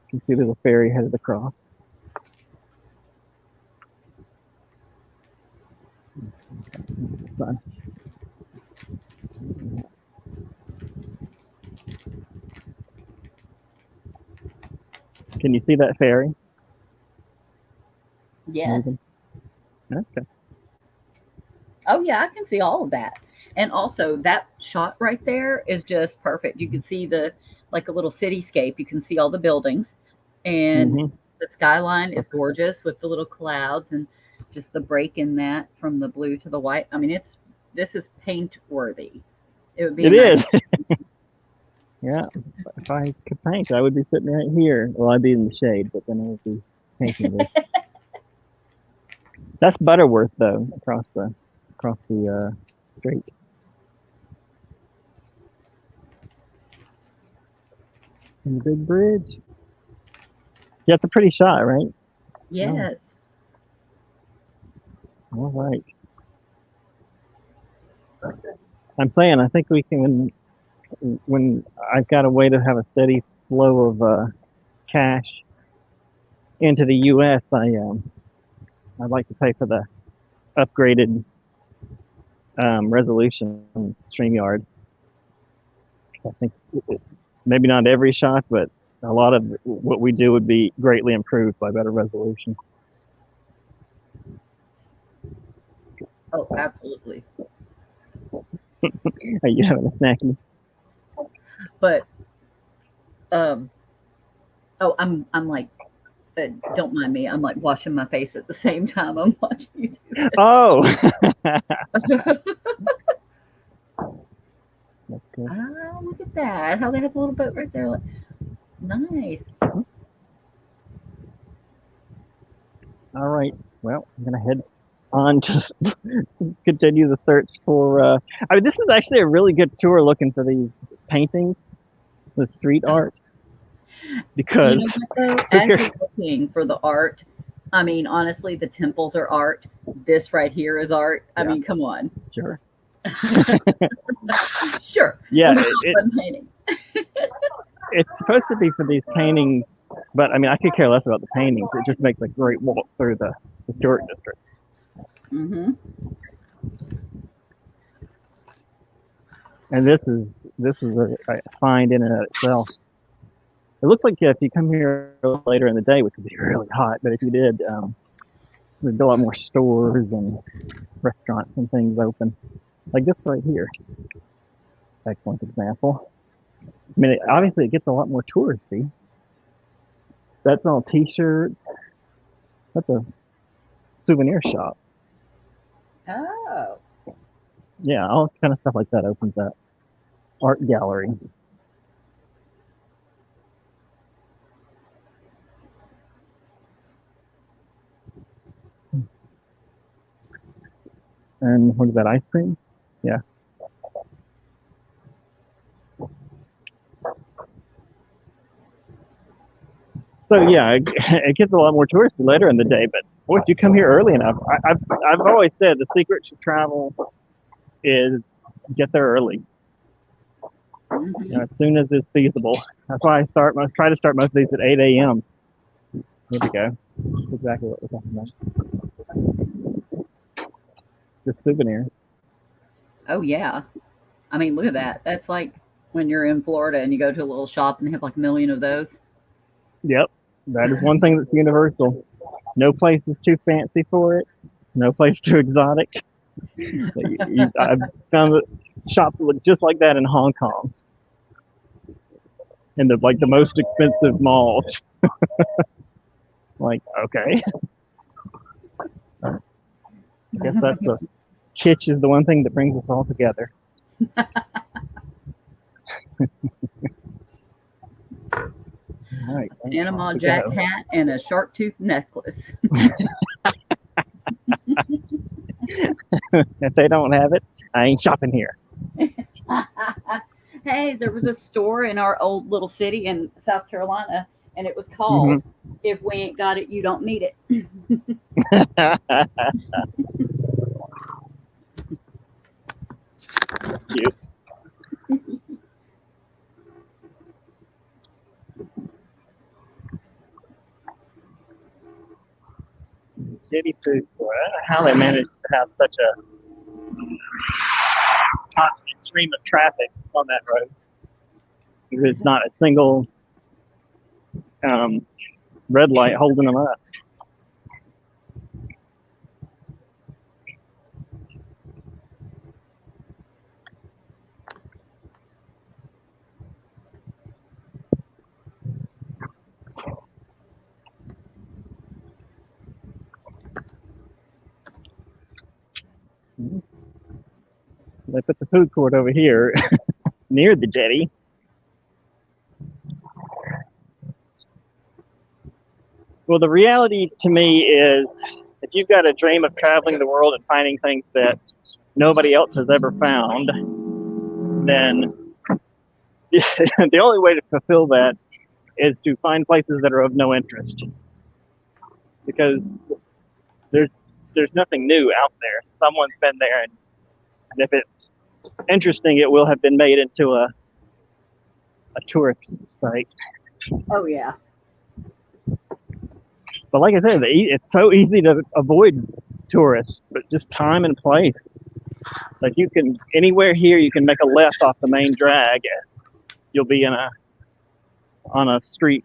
You can see there's a ferry headed across. Fun. Can you see that ferry? Yes. Okay. Oh yeah, I can see all of that. And also that shot right there is just perfect. You can see the like a little cityscape. You can see all the buildings and Mm-hmm. the skyline is gorgeous with the little clouds and just the break in that from the blue to the white. I mean, this is paint worthy. It would be a It nice. is. Yeah. If I could paint, I would be sitting right here. Well, I'd be in the shade, but then I would be painting this. That's Butterworth, though, across the street. And the big bridge. Yeah, it's a pretty shot, right? No. Yes. All right. I'm saying I think we can when I've got a way to have a steady flow of cash into the U.S. I'd like to pay for the upgraded resolution on StreamYard. I think maybe not every shot, but a lot of what we do would be greatly improved by better resolution. Oh, absolutely. Are you having a snacky? But um oh, I'm like don't mind me. I'm like washing my face at the same time I'm watching you do Oh, that's good. Oh, look at that. How they have a little boat right there. Like, nice. All right. Well, I'm gonna head on to continue the search for. I mean, this is actually a really good tour looking for these paintings, the street art, You know because what though? As you're looking for the art, I mean, honestly, the temples are art. This right here is art. I yeah, mean, come on. sure, Sure. yeah, Let me stop one painting. it's supposed to be for these paintings, but I mean, I could care less about the paintings. It just makes a great walk through the historic district. Mm-hmm. And this is a find in and of itself. It looks like if you come here later in the day, which would be really hot, but if you did, there'd be a lot more stores and restaurants and things open. Like this right here. Excellent example. I mean, obviously it gets a lot more touristy. That's all T-shirts. That's a souvenir shop. Oh. Yeah, all kind of stuff like that opens up. Art gallery. And what is that, ice cream? Yeah. So yeah, it gets a lot more touristy later in the day. But boy, if you come here early enough, I've always said the secret to travel is get there early. Mm-hmm. As soon as it's feasible. That's why I try to start most of these at 8 a.m. Here we go. That's exactly what we're talking about. The souvenir. Oh yeah. I mean, look at that. That's like when you're in Florida and you go to a little shop and they have like a million of those. Yep, that is one thing that's universal. No place is too fancy for it. No place too exotic. I've found that shops that look just like that in Hong Kong, in the most expensive malls. Like, okay, I guess that's the kitsch is the one thing that brings us all together. All right, Panama Jack hat and a shark tooth necklace. If they don't have it, I ain't shopping here. Hey, there was a store in our old little city in South Carolina, and it was called "If We Ain't Got It, You Don't Need It." Cute. Shitty food store. I don't know how they managed to have such a constant stream of traffic on that road. There's not a single red light holding them up. They put the food court over here near the jetty. Well, the reality to me is if you've got a dream of traveling the world and finding things that nobody else has ever found, then the only way to fulfill that is to find places that are of no interest. Because there's nothing new out there. Someone's been there, and if it's interesting, it will have been made into a tourist site. Oh yeah. But like I said, it's so easy to avoid tourists, but just time and place. Like you can, anywhere here, you can make a left off the main drag, and you'll be on a street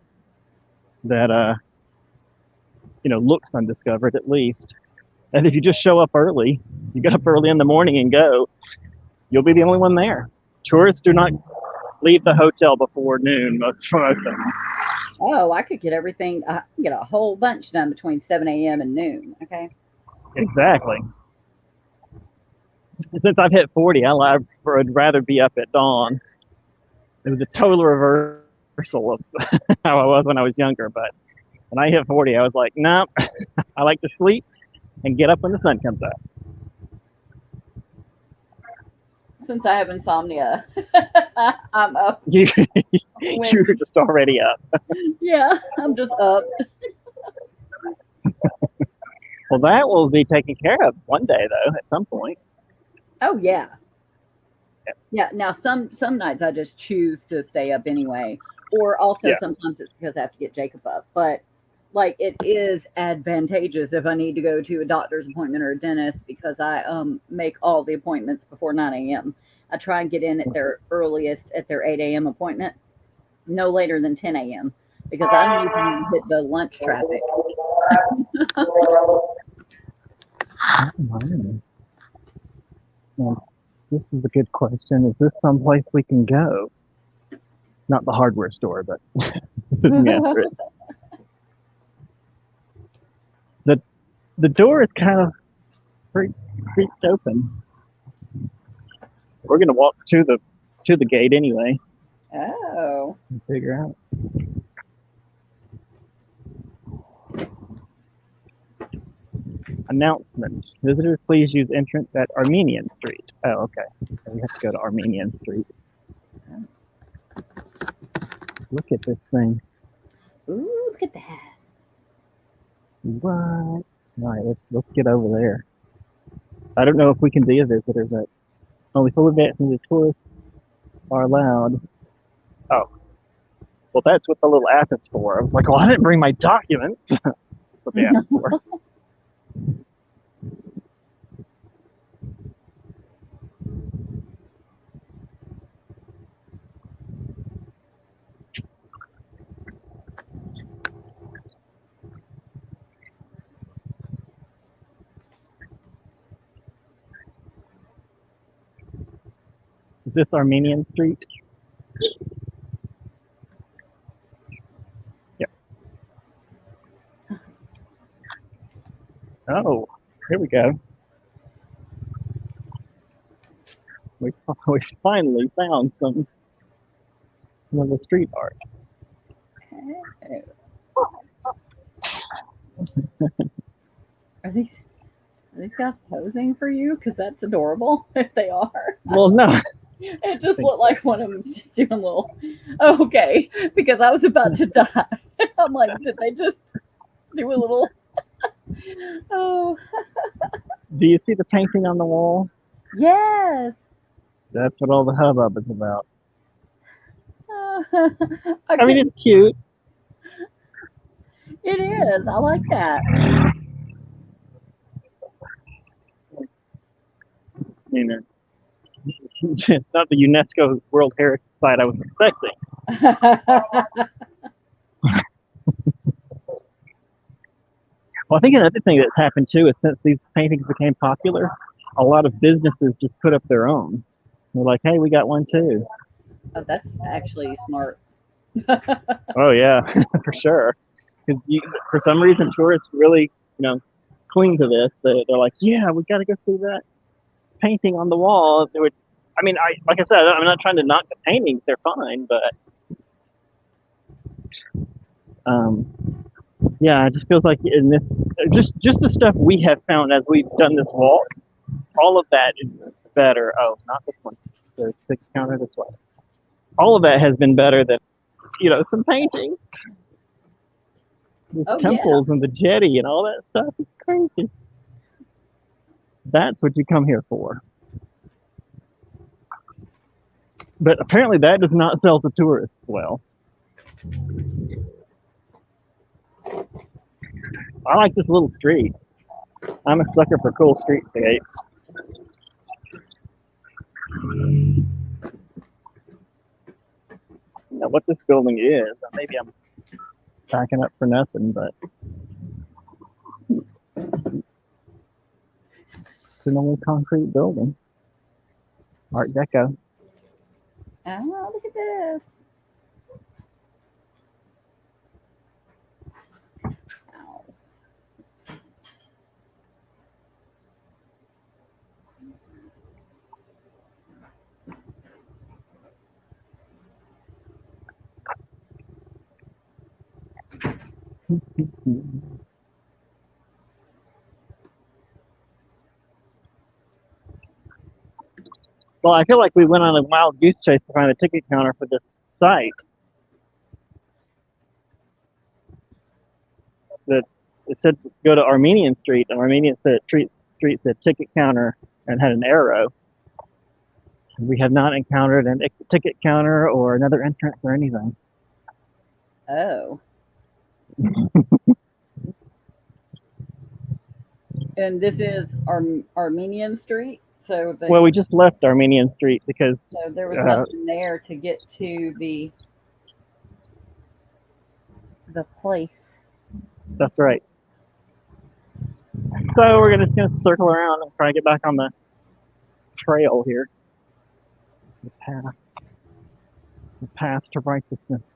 that looks undiscovered at least. And if you just show up early, you get up early in the morning and go, you'll be the only one there. Tourists do not leave the hotel before noon most of them. Oh, I could get everything. I can get a whole bunch done between 7 a.m. and noon. Okay. Exactly. Since I've hit 40, I would rather be up at dawn. It was a total reversal of how I was when I was younger. But when I hit 40, I was like, nope, I like to sleep and get up when the sun comes up. Since I have insomnia, I'm up. You're just already up. Yeah, I'm just up. Well, that will be taken care of one day, though, at some point. Oh yeah. Yeah. Now some nights I just choose to stay up anyway, or also sometimes it's because I have to get Jacob up. But like it is advantageous if I need to go to a doctor's appointment or a dentist because I make all the appointments before 9 a.m. I try and get in at their earliest at their 8 a.m. appointment, no later than 10 a.m. because I don't even hit the lunch traffic. Well, this is a good question. Is this someplace we can go? Not the hardware store, but the door is kind of creaked open. We're gonna walk to the gate anyway. Oh. And figure out. Announcement. Visitors, please use entrance at Armenian Street. Oh, okay. So we have to go to Armenian Street. Look at this thing. Ooh, look at that. What? All right, let's get over there. I don't know if we can be a visitor, but only full advance and the tourists are allowed. Oh. Well, that's what the little app is for. I was like, well, I didn't bring my documents. That's what the app is for. Is this Armenian Street? Yes. Oh, here we go. We finally found some of the street art. Are these guys posing for you? Because that's adorable if they are. Well, no. It just looked like one of them just doing a little. Oh, okay, because I was about to die. I'm like, did they just do a little? Oh. Do you see the painting on the wall? Yes. That's what all the hubbub is about. I mean, it's cute. It is. I like that. You know, it's not the UNESCO World Heritage Site I was expecting. Well, I think another thing that's happened too is since these paintings became popular, a lot of businesses just put up their own. They're like, hey, we got one too. Oh, that's actually smart. Oh yeah, for sure. Because for some reason, tourists really, cling to this. They're like, yeah, we got to go see that painting on the wall, which, I mean, like I said, I'm not trying to knock the paintings; they're fine, but yeah, it just feels like in this, just the stuff we have found as we've done this walk, all of that is better. Oh, not this one. There's the counter this way. All of that has been better than, some paintings, the temples and the jetty and all that stuff. It's crazy. That's what you come here for. But apparently that does not sell to tourists well. I like this little street. I'm a sucker for cool streetscapes. Now, what this building is, maybe I'm backing up for nothing, but it's an old concrete building. Art Deco. Oh, look at this. Well, I feel like we went on a wild goose chase to find a ticket counter for this site. That it said go to Armenian Street, and Armenian Street said ticket counter and had an arrow. We have not encountered a ticket counter or another entrance or anything. Oh. And this is Armenian Street? Well, we just left Armenian Street because... So there was nothing there to get to the place. That's right. So we're just going to circle around and try to get back on the trail here. The path to righteousness.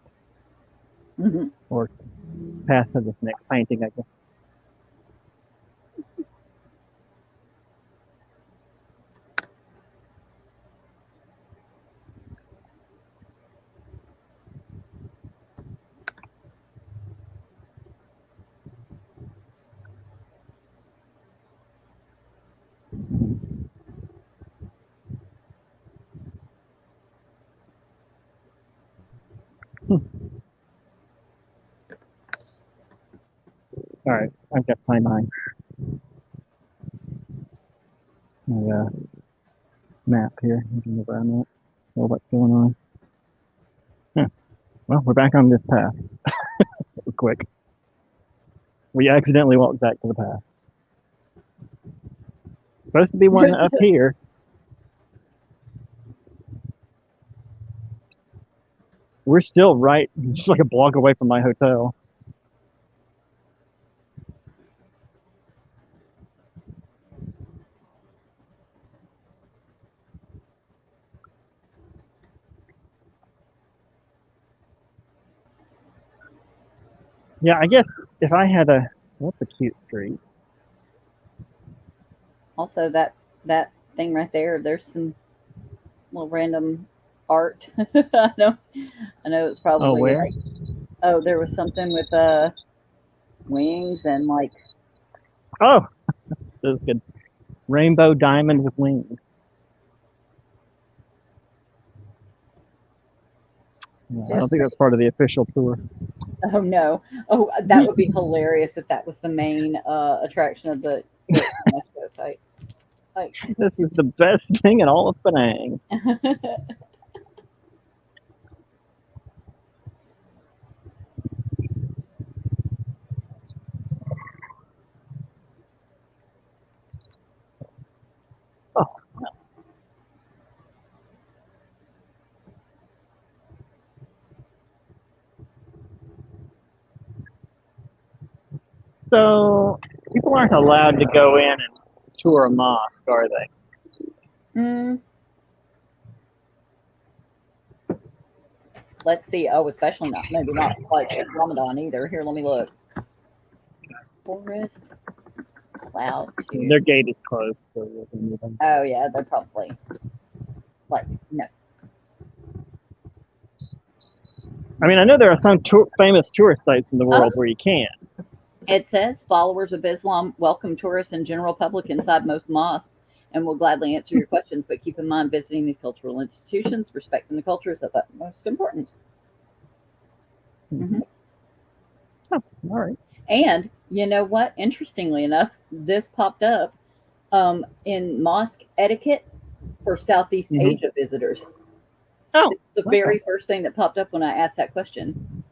Mm-hmm. Or path to this next painting, I guess. All right, I've got my map here. You can move around that. Know what's going on. Yeah. Well, we're back on this path. It was quick. We accidentally walked back to the path. Supposed to be one up here. We're still right, just like a block away from my hotel. Yeah, I guess if I had what's a cute street? Also, that thing right there, there's some little random art. I know it's probably... Oh, where? There was something with wings and like... Oh, that was good. Rainbow diamond with wings. Yeah, I don't think that's part of the official tour. Oh, no. Oh, that would be hilarious if that was the main attraction of the UNESCO site. Like, this is the best thing in all of Penang. So people aren't allowed to go in and tour a mosque, are they? Let's see. Oh, especially maybe not like Ramadan either. Here, let me look. Forest allowed to. Their gate is closed. So Oh yeah, they're probably like no. I mean, I know there are some famous tourist sites in the world where you can. It says followers of Islam welcome tourists and general public inside most mosques and will gladly answer your questions, but keep in mind visiting these cultural institutions, respecting the culture is of utmost importance. Mm-hmm. Oh, all right. And you know what? Interestingly enough, this popped up in mosque etiquette for Southeast Asia visitors. Oh, it's the very first thing that popped up when I asked that question.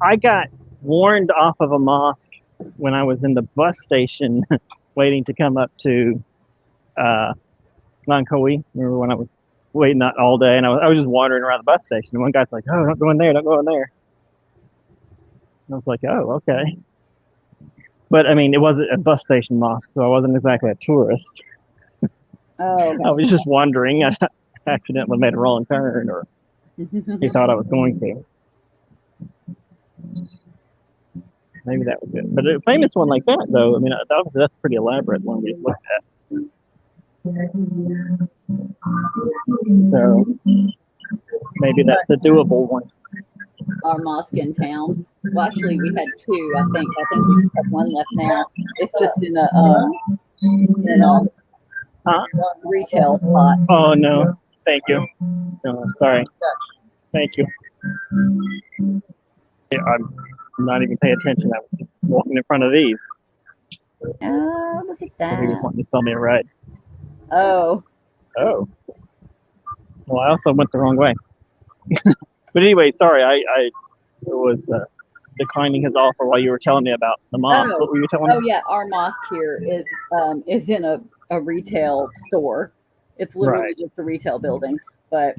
I got warned off of a mosque when I was in the bus station waiting to come up to Langkawi. Remember when I was waiting all day and I was just wandering around the bus station and one guy's like, "Oh, don't go in there, don't go in there." And I was like, "Oh, okay." But I mean, it wasn't a bus station mosque, so I wasn't exactly a tourist. Oh, I was just wandering. I accidentally made a wrong turn, or he thought I was going to. Maybe that was it. But a famous one like that, though, I mean, obviously that's a pretty elaborate one we looked at. So maybe that's a doable one. Our mosque in town. Well, actually, we had two. I think we have one left now. It's just in a retail spot. Oh no, thank you. No, sorry. Thank you. Yeah, I'm not even paying attention. I was just walking in front of these. Oh, look at that. He was wanting to sell me a ride. Oh. Oh. Well, I also went the wrong way. But anyway, sorry, I was declining his offer while you were telling me about the mosque. What were you telling me? Oh yeah, our mosque here is in a retail store. It's literally just a retail building, but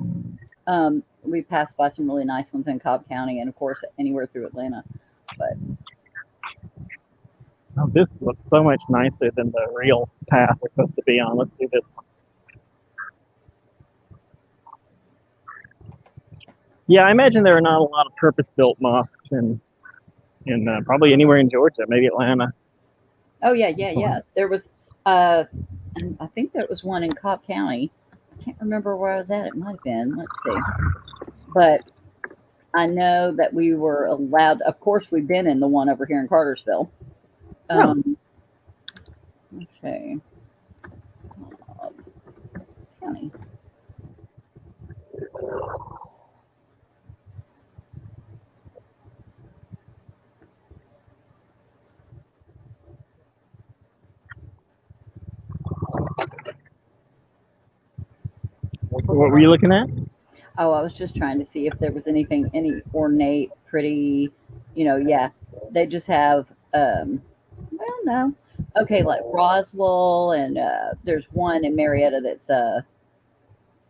we passed by some really nice ones in Cobb County and of course anywhere through Atlanta. But oh, this looks so much nicer than the real path we're supposed to be on. Let's do this one. Yeah, I imagine there are not a lot of purpose-built mosques in probably anywhere in Georgia, maybe Atlanta. Oh yeah. There was, and I think there was one in Cobb County. I can't remember where I was at. It might have been. Let's see. But I know that we were allowed. Of course, we've been in the one over here in Cartersville. Okay. County. What were you looking at? Oh, I was just trying to see if there was any ornate, pretty, yeah. They just have, well, no. Okay, like Roswell, and there's one in Marietta that's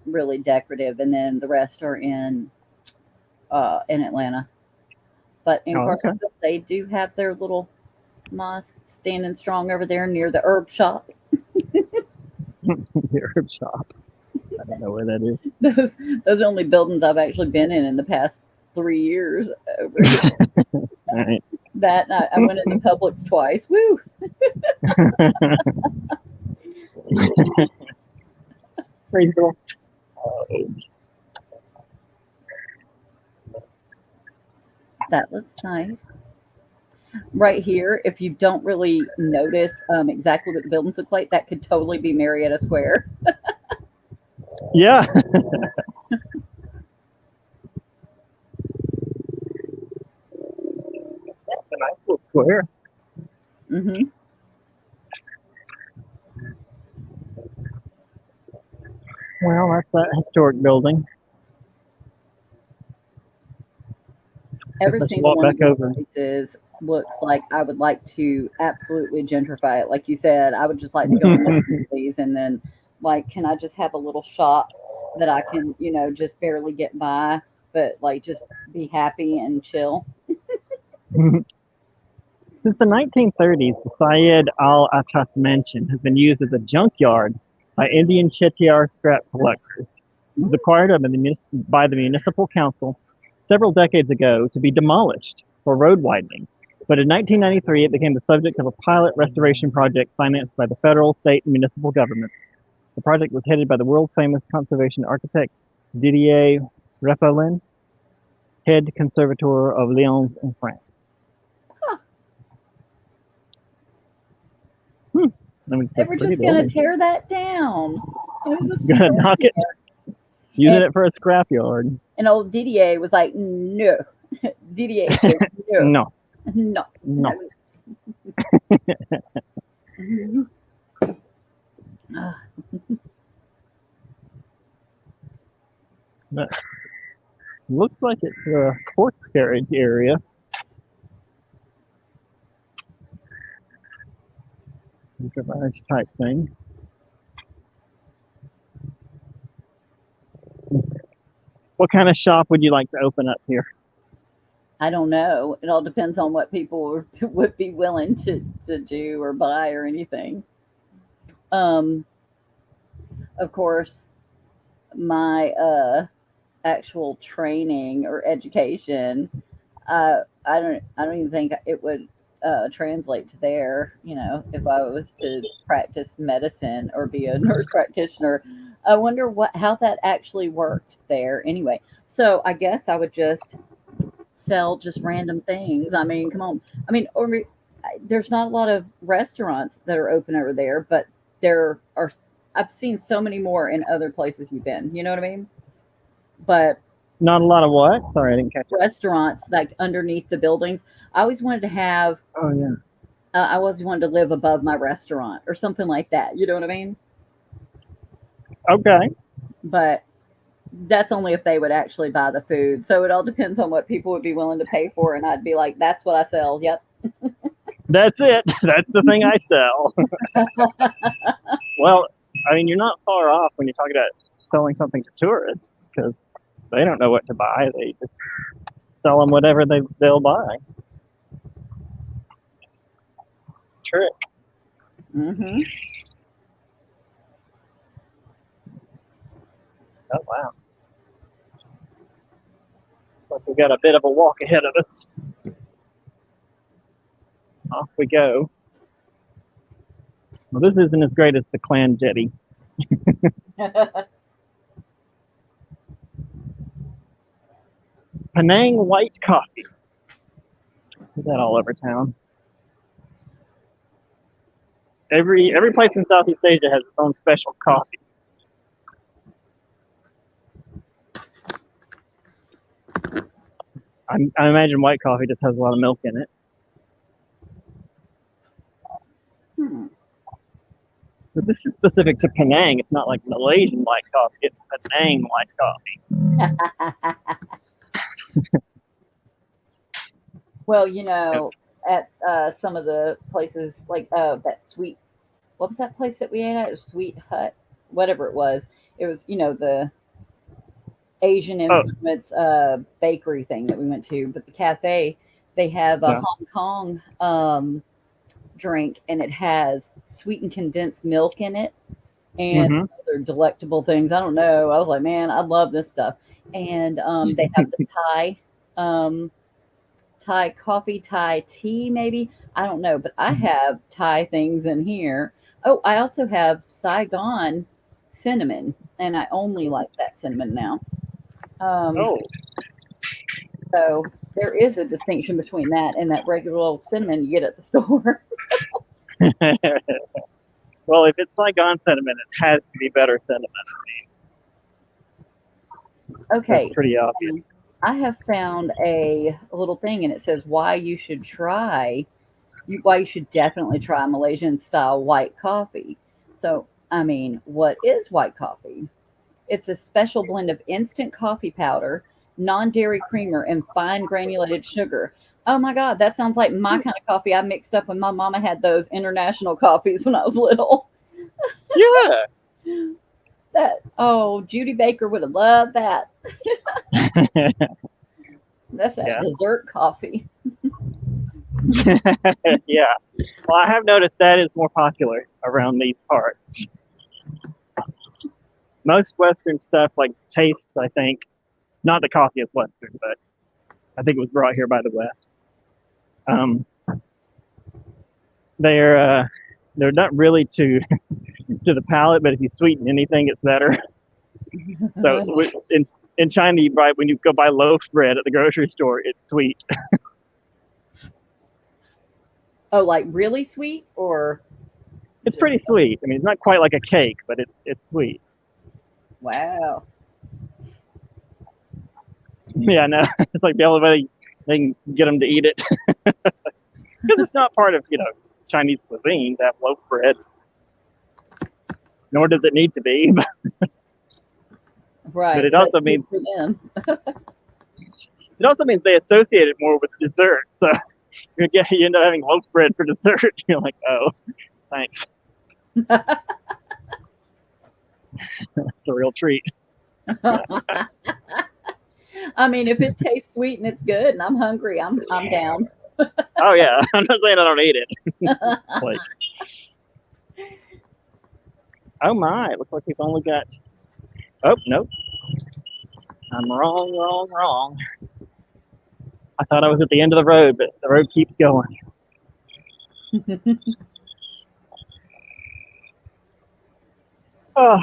really decorative, and then the rest are in Atlanta. But in Cartersville, they do have their little mosque standing strong over there near the herb shop. The herb shop. I don't know where that is. Those are only buildings I've actually been in the past 3 years. Over Right. That I went into Publix twice. Woo! Praise God. That looks nice. Right here, if you don't really notice exactly what the buildings look like, that could totally be Marietta Square. Yeah. That's a nice little square. Mm-hmm. Well, that's that historic building. Every single one of these places looks like I would like to absolutely gentrify it. Like you said, I would just like to go and look at these and then, like, can I just have a little shop that I can, just barely get by, but like just be happy and chill? Since the 1930s, the Syed Al-Atas Mansion has been used as a junkyard by Indian Chettiar scrap collectors. It was acquired by the municipal council several decades ago to be demolished for road widening. But in 1993, it became the subject of a pilot restoration project financed by the federal, state, and municipal governments. The project was headed by the world-famous conservation architect Didier Repelin, head conservator of Lyons in France. Huh. They were just going to tear that down. It was a gonna knock it, using it for a scrapyard. And old Didier was like, no. Didier said, no. No. No. Looks like it's a horse carriage area. Garage type thing. What kind of shop would you like to open up here? I don't know. It all depends on what people would be willing to do or buy or anything. Of course, my actual training or education, I don't even think it would translate to there. You know, if I was to practice medicine or be a nurse practitioner, I wonder how that actually worked there. Anyway, so I guess I would just sell just random things. I mean, come on. I mean, there's not a lot of restaurants that are open over there, but there are. I've seen so many more in other places you've been. You know what I mean? But not a lot of what? Sorry, I didn't catch it. Restaurants like underneath the buildings. I always wanted to have. Oh yeah. I always wanted to live above my restaurant or something like that. You know what I mean? Okay. But that's only if they would actually buy the food. So it all depends on what people would be willing to pay for. And I'd be like, that's what I sell. Yep. That's it. That's the thing I sell. Well, I mean, you're not far off when you're talking about selling something to tourists because they don't know what to buy. They just sell them whatever they'll buy. It's a trick. Mm-hmm. Oh, wow. But we've got a bit of a walk ahead of us. Off we go. Well, this isn't as great as the Clan Jetty. Penang white coffee. Is that all over town? Every place in Southeast Asia has its own special coffee. I imagine white coffee just has a lot of milk in it. But this is specific to Penang. It's not like Malaysian white coffee. It's Penang white coffee. Well, you know, at some of the places like that sweet, what was that place that we ate at? Sweet Hut, whatever it was. It was, you know, the Asian influence bakery thing that we went to. But the cafe, they have a Hong Kong drink, and it has sweetened condensed milk in it and other delectable things. I don't know. I was like, man, I love this stuff. And they have the Thai coffee, Thai tea, maybe. I don't know, but I have Thai things in here. Oh, I also have Saigon cinnamon, and I only like that cinnamon now. So there is a distinction between that and that regular old cinnamon you get at the store. Well, if it's Saigon cinnamon, it has to be better cinnamon. Okay. That's pretty obvious. I have found a little thing, and it says why you should definitely try Malaysian style white coffee. So, I mean, what is white coffee? It's a special blend of instant coffee powder, non-dairy creamer, and fine granulated sugar. Oh my God, that sounds like my kind of coffee I mixed up when my mama had those international coffees when I was little. Yeah. Judy Baker would have loved that. That's that dessert coffee. Yeah. Well, I have noticed that is more popular around these parts. Most Western stuff like tastes, I think, not the coffee is Western, but I think it was brought here by the West. they're not really to to the palate, but if you sweeten anything, it's better. So in China, you buy, when you go buy loaf bread at the grocery store, it's sweet. Oh, like really sweet or It's pretty sweet. I mean, it's not quite like a cake, but it's sweet. wow. Yeah, no, it's like the only way they can get them to eat it because it's not part of Chinese cuisine to have loaf bread, nor does it need to be. Right. But it also means they associate it more with dessert. So you end up having loaf bread for dessert. You're like, oh, thanks. It's a real treat. I mean, if it tastes sweet and it's good and I'm hungry, I'm down. Oh yeah, I'm not saying I don't eat it. Like, oh my, it looks like we've only got. Oh nope, I'm wrong. I thought I was at the end of the road, but the road keeps going. Oh.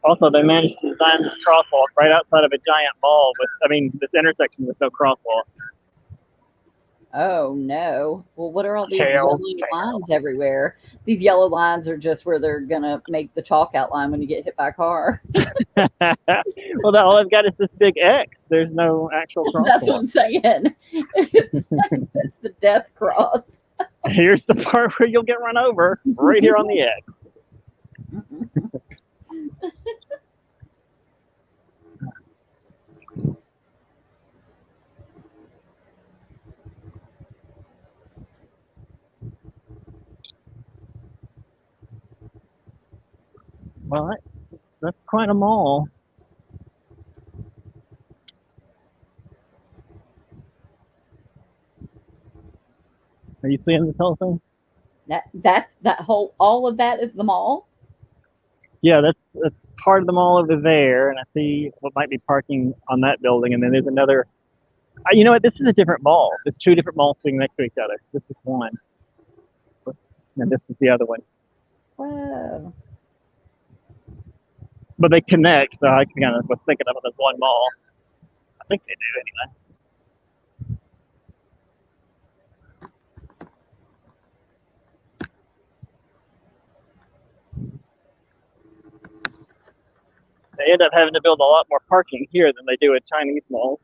Also, they managed to design this crosswalk right outside of a giant mall this intersection with no crosswalk. Oh no. Well, what are all these yellow lines everywhere? These yellow lines are just where they're gonna make the chalk outline when you get hit by a car. Well, all I've got is this big X. There's no actual crosswalk. That's what I'm saying. It's the death cross. Here's the part where you'll get run over, right here on the X. Well, that's quite a mall. Are you seeing this whole thing? All of that is the mall. Yeah, that's part of the mall over there, and I see what might be parking on that building, and then there's another. You know what? This is a different mall. There's two different malls sitting next to each other. This is one, and this is the other one. Whoa. But they connect, so I kind of was thinking of it as one mall. I think they do anyway. They end up having to build a lot more parking here than they do at Chinese malls.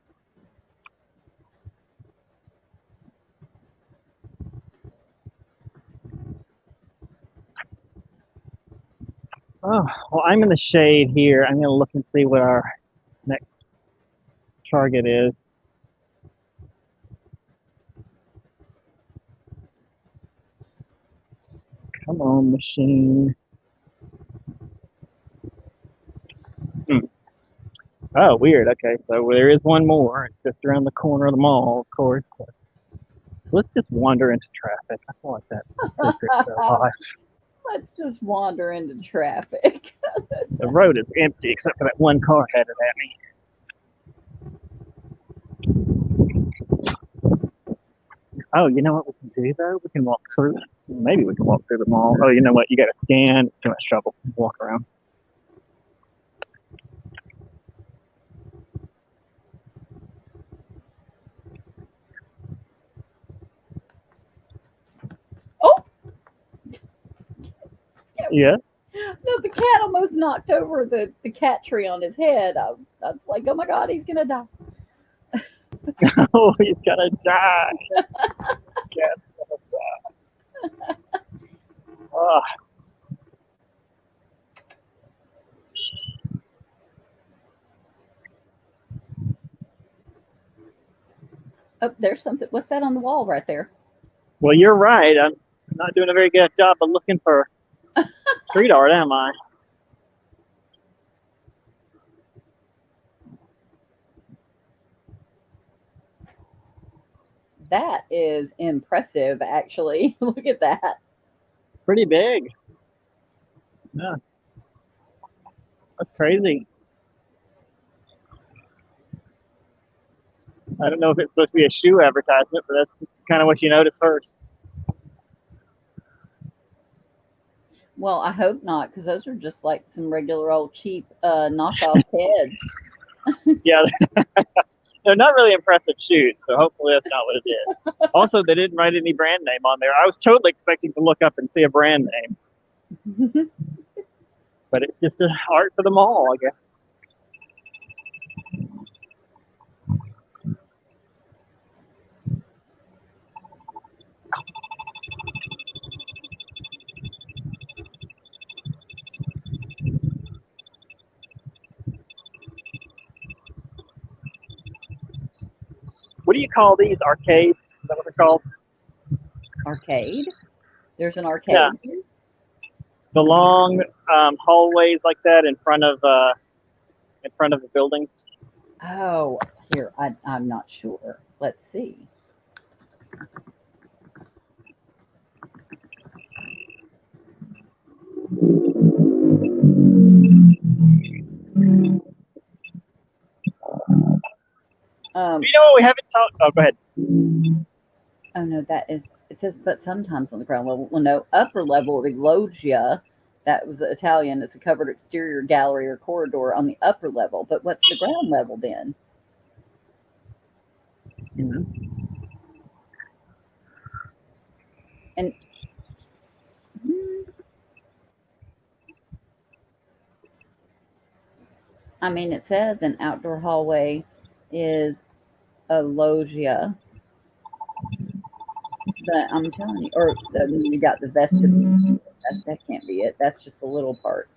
Oh, well, I'm in the shade here. I'm going to look and see what our next target is. Come on, machine. Oh, weird. Okay, so there is one more. It's just around the corner of the mall, of course. Let's just wander into traffic. I feel like that's the secret to life. Let's just wander into traffic. The road is empty except for that one car headed at me. Oh, you know what we can do though? We can walk through. Maybe we can walk through the mall. Oh, you know what? You got to scan. It's too much trouble. Walk around. Oh. Yes. No, the cat almost knocked over the cat tree on his head. I was like, oh my God, he's going to die. Oh, he's going to die. Cat's going to die. Oh. Oh, there's something. What's that on the wall right there? Well, you're right. I'm not doing a very good job of looking for street art, am I? That is impressive, actually. Look at that. Pretty big. Yeah. That's crazy. I don't know if it's supposed to be a shoe advertisement, but that's kind of what you notice first. Well, I hope not, because those are just like some regular old cheap knockoff heads. Yeah, they're not really impressive shoes, so hopefully that's not what it is. Also, they didn't write any brand name on there. I was totally expecting to look up and see a brand name, but it's just an art for them all, I guess. What do you call these? Arcades? Is that what they're called? Arcade? There's an arcade Yeah. here? The long hallways like that in front of the buildings. Oh, here, I'm not sure. Let's see. You know what we haven't talked? Oh, go ahead. Oh no, that is. It says, but sometimes on the ground level. Well, no, upper level, the loggia. That was Italian. It's a covered exterior gallery or corridor on the upper level. But what's the ground level then? And I mean, it says an outdoor hallway is a loggia. But I'm telling you, or you got the vestibule. That can't be it. That's just the little part.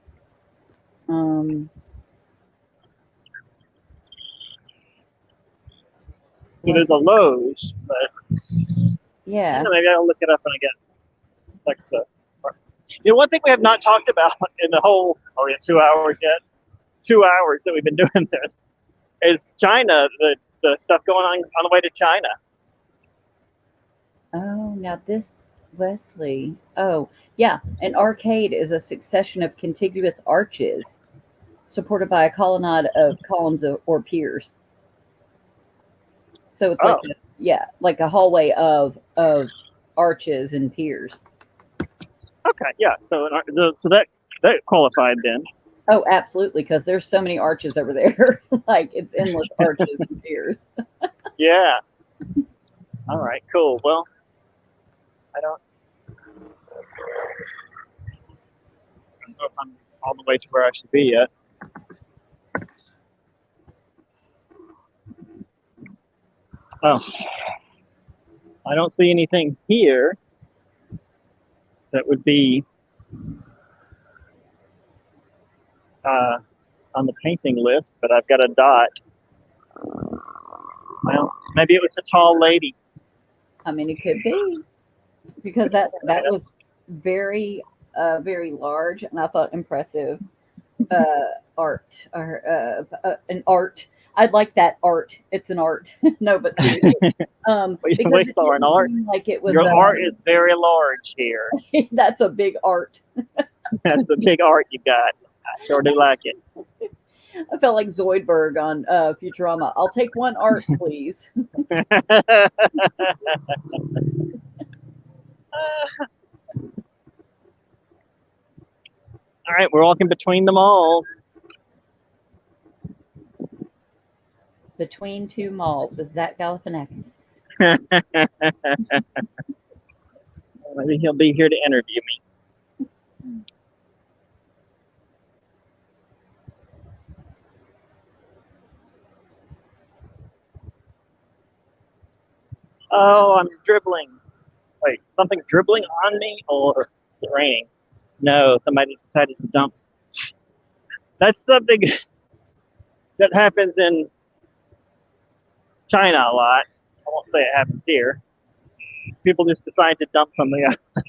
So there's a loge, but yeah, maybe I'll look it up when I get like the. You know, one thing we have not talked about in the whole, are we at 2 hours yet? 2 hours that we've been doing this is China. The stuff going on the way to China. Oh, now this, Wesley. Oh, yeah. An arcade is a succession of contiguous arches supported by a colonnade of columns or piers. So it's like, like a hallway of arches and piers. Okay, yeah. So that qualified then. Oh, absolutely, because there's so many arches over there. Like it's endless arches and piers. Yeah. All right, cool. Well, I don't know if I'm all the way to where I should be yet. Oh, I don't see anything here that would be on the painting list, but I've got a dot. Well, maybe it was the tall lady. I mean, it could be because that was very very large and I thought impressive art or an art. I'd like that art. It's an art. No, but seriously, because Wait for an art. Like it was. Your art is very large here. That's a big art. That's the big art you got. I sure do like it. I felt like Zoidberg on Futurama. I'll take one art, please. All right, we're walking between the malls. Between two malls with Zach Galifianakis. Maybe he'll be here to interview me. Oh, I'm dribbling. Wait, something dribbling on me or is it raining? No, somebody decided to dump. That's something that happens in China a lot. I won't say it happens here. People just decide to dump something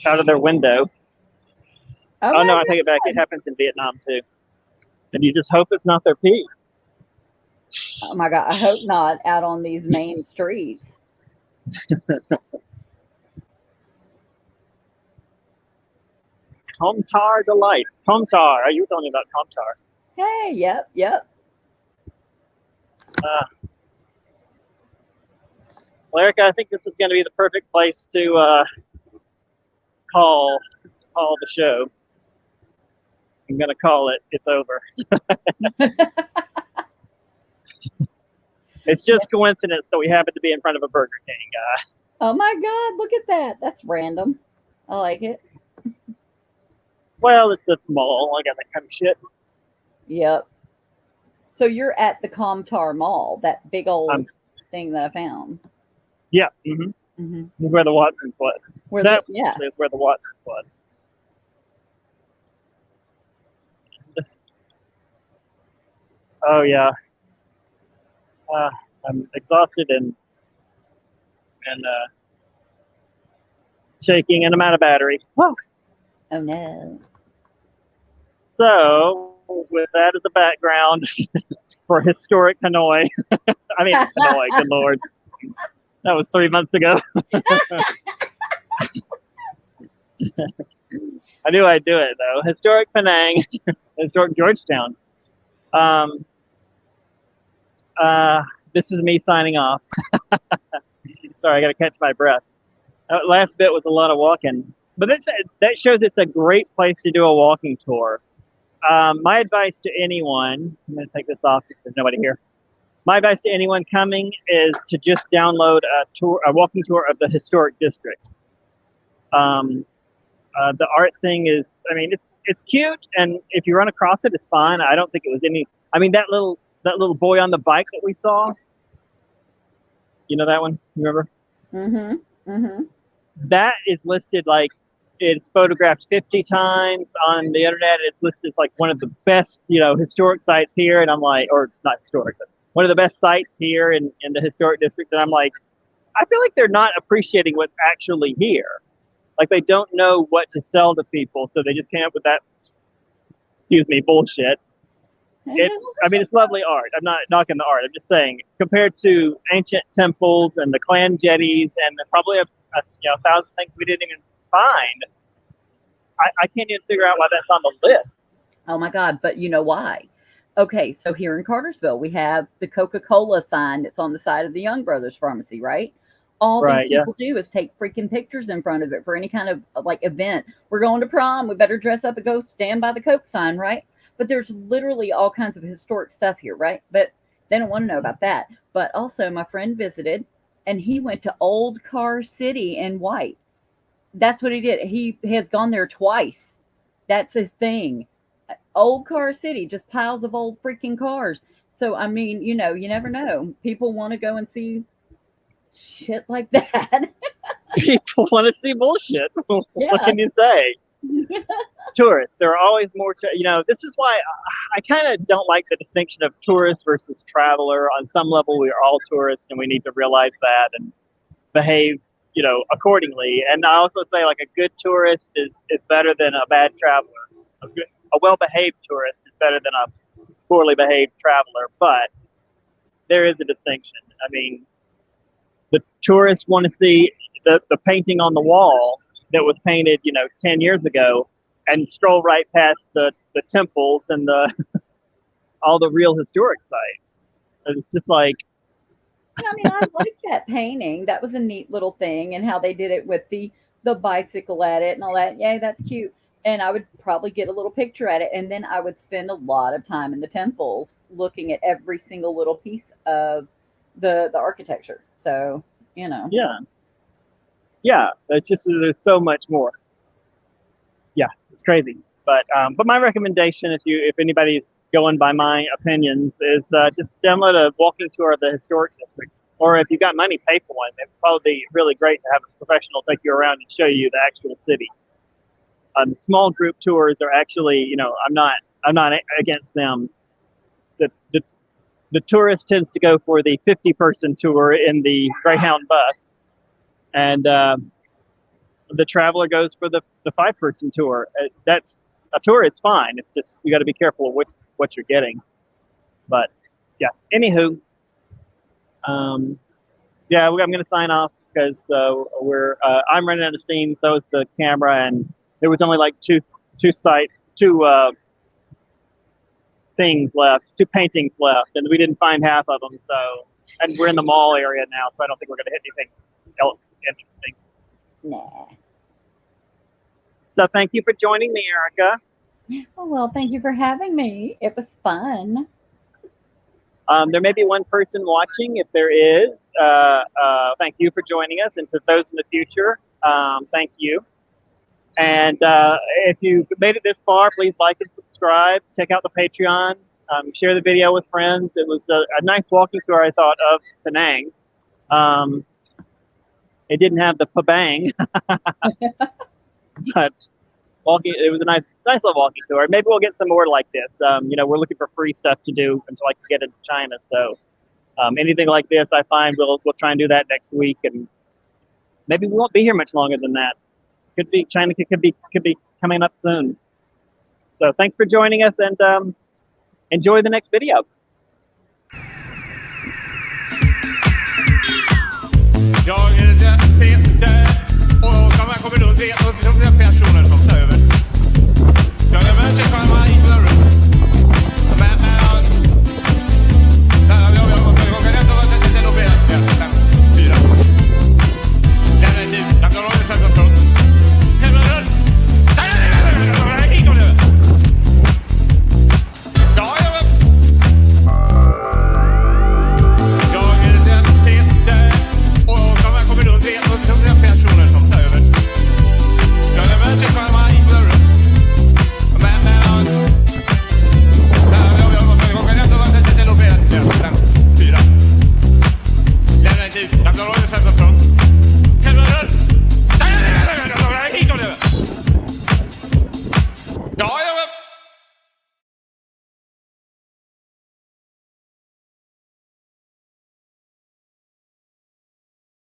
out of their window. Oh no, I take it back. It happens in Vietnam too. And you just hope it's not their pee. Oh my God, I hope not out on these main streets. Comtar delights. Comtar. Are you telling me about Comtar? Hey, yep. Well, Erica, I think this is going to be the perfect place to call the show. I'm gonna call it. It's over. It's just coincidence that we happen to be in front of a Burger King. Oh my God, look at that. That's random. I like it. Well, it's a mall. I got that kind of shit. Yep. So you're at the Comtar Mall, that big old Um, thing that I found. Yeah. Mm-hmm. Mm-hmm. Where the Watsons was. Where That yeah. actually is where the Watsons was. Oh yeah. I'm exhausted and shaking, and I'm out of battery. Whew. Oh no. So, with that as the background for historic Hanoi, I mean Hanoi. Good Lord, that was 3 months ago. I knew I'd do it though. Historic Penang, historic Georgetown. This is me signing off. Sorry, I got to catch my breath. That last bit was a lot of walking, but that shows it's a great place to do a walking tour. My advice to anyone, I'm going to take this off since there's nobody here. My advice to anyone coming is to just download a walking tour of the historic district. The art thing is, I mean, it's cute, and if you run across it, it's fine. I don't think it was any. I mean, that little boy on the bike that we saw. You know that one? You remember? Mm-hmm. Mm-hmm. That is listed like it's photographed 50 times on the internet. It's listed as like one of the best, historic sites here. And I'm like, or not historic, but one of the best sites here in the historic district. And I'm like, I feel like they're not appreciating what's actually here. Like they don't know what to sell to people. So they just came up with that, bullshit. It's lovely art. I'm not knocking the art. I'm just saying, compared to ancient temples and the clan jetties and probably a 1,000 things we didn't even find, I can't even figure out why that's on the list. Oh my God, but you know why? Okay, so here in Cartersville, we have the Coca-Cola sign that's on the side of the Young Brothers Pharmacy, right? All these people do is take freaking pictures in front of it for any kind of like event. We're going to prom. We better dress up and go stand by the Coke sign, right? But there's literally all kinds of historic stuff here, right? But they don't want to know about that. But also, my friend visited, and he went to Old Car City in White. That's what he did. He has gone there twice. That's his thing. Old Car City, just piles of old freaking cars. So, I mean, you never know. People want to go and see shit like that. People want to see bullshit. Yeah. What can you say? Tourists. There are always more. This is why I kind of don't like the distinction of tourist versus traveler. On some level, we are all tourists, and we need to realize that and behave, accordingly. And I also say, like, a good tourist is better than a bad traveler. A well-behaved tourist is better than a poorly behaved traveler. But there is a distinction. I mean, the tourists want to see the painting on the wall that was painted, 10 years ago, and stroll right past the temples and all the real historic sites. It's just like, I mean, I like that painting. That was a neat little thing, and how they did it with the bicycle at it and all that. Yeah, that's cute. And I would probably get a little picture at it, and then I would spend a lot of time in the temples looking at every single little piece of the architecture. So, yeah, it's just there's so much more. Yeah, it's crazy. But my recommendation, if anybody's going by my opinions, is just download a walking tour of the historic district. Or if you've got money, pay for one. It'd probably be really great to have a professional take you around and show you the actual city. Small group tours are actually, I'm not against them. The tourist tends to go for the 50-person tour in the Greyhound bus, and the traveler goes for the 5-person tour. That's a tour is fine. It's just you got to be careful of what you're getting. But yeah, anywho, I'm going to sign off because I'm running out of steam. So is the camera, and there was only like two things left, 2 paintings left, and we didn't find half of them. So, and we're in the mall area now, so I don't think we're going to hit anything else interesting. Nah. So thank you for joining me, Erica. Oh, well, thank you for having me. It was fun. There may be one person watching. If there is, thank you for joining us. And to those in the future, thank you. And if you made it this far, please like and subscribe. Check out the Patreon. Share the video with friends. It was a nice walking tour, I thought, of Penang. It didn't have the pa-bang, but it was a nice little walking tour. Maybe we'll get some more like this. We're looking for free stuff to do until I can get into China. So anything like this, I find we'll try and do that next week, and maybe we won't be here much longer than that. China could be coming up soon. So thanks for joining us, and enjoy the next video. Jag är Peter och de här kommer då se personer som tar över. Jag är med sig själva i dörren. Men jag kan ändå vara till det lobbet. 5, 4. Den är tid. Jag kan hålla det själva från. Hemma. Personer som tar över. Jag är med sig själva i dörren. Men jag kan ändå vara till det lobbet. 5, 4. Den är tid. Jag kan hålla det själva från. Hemma. Ja,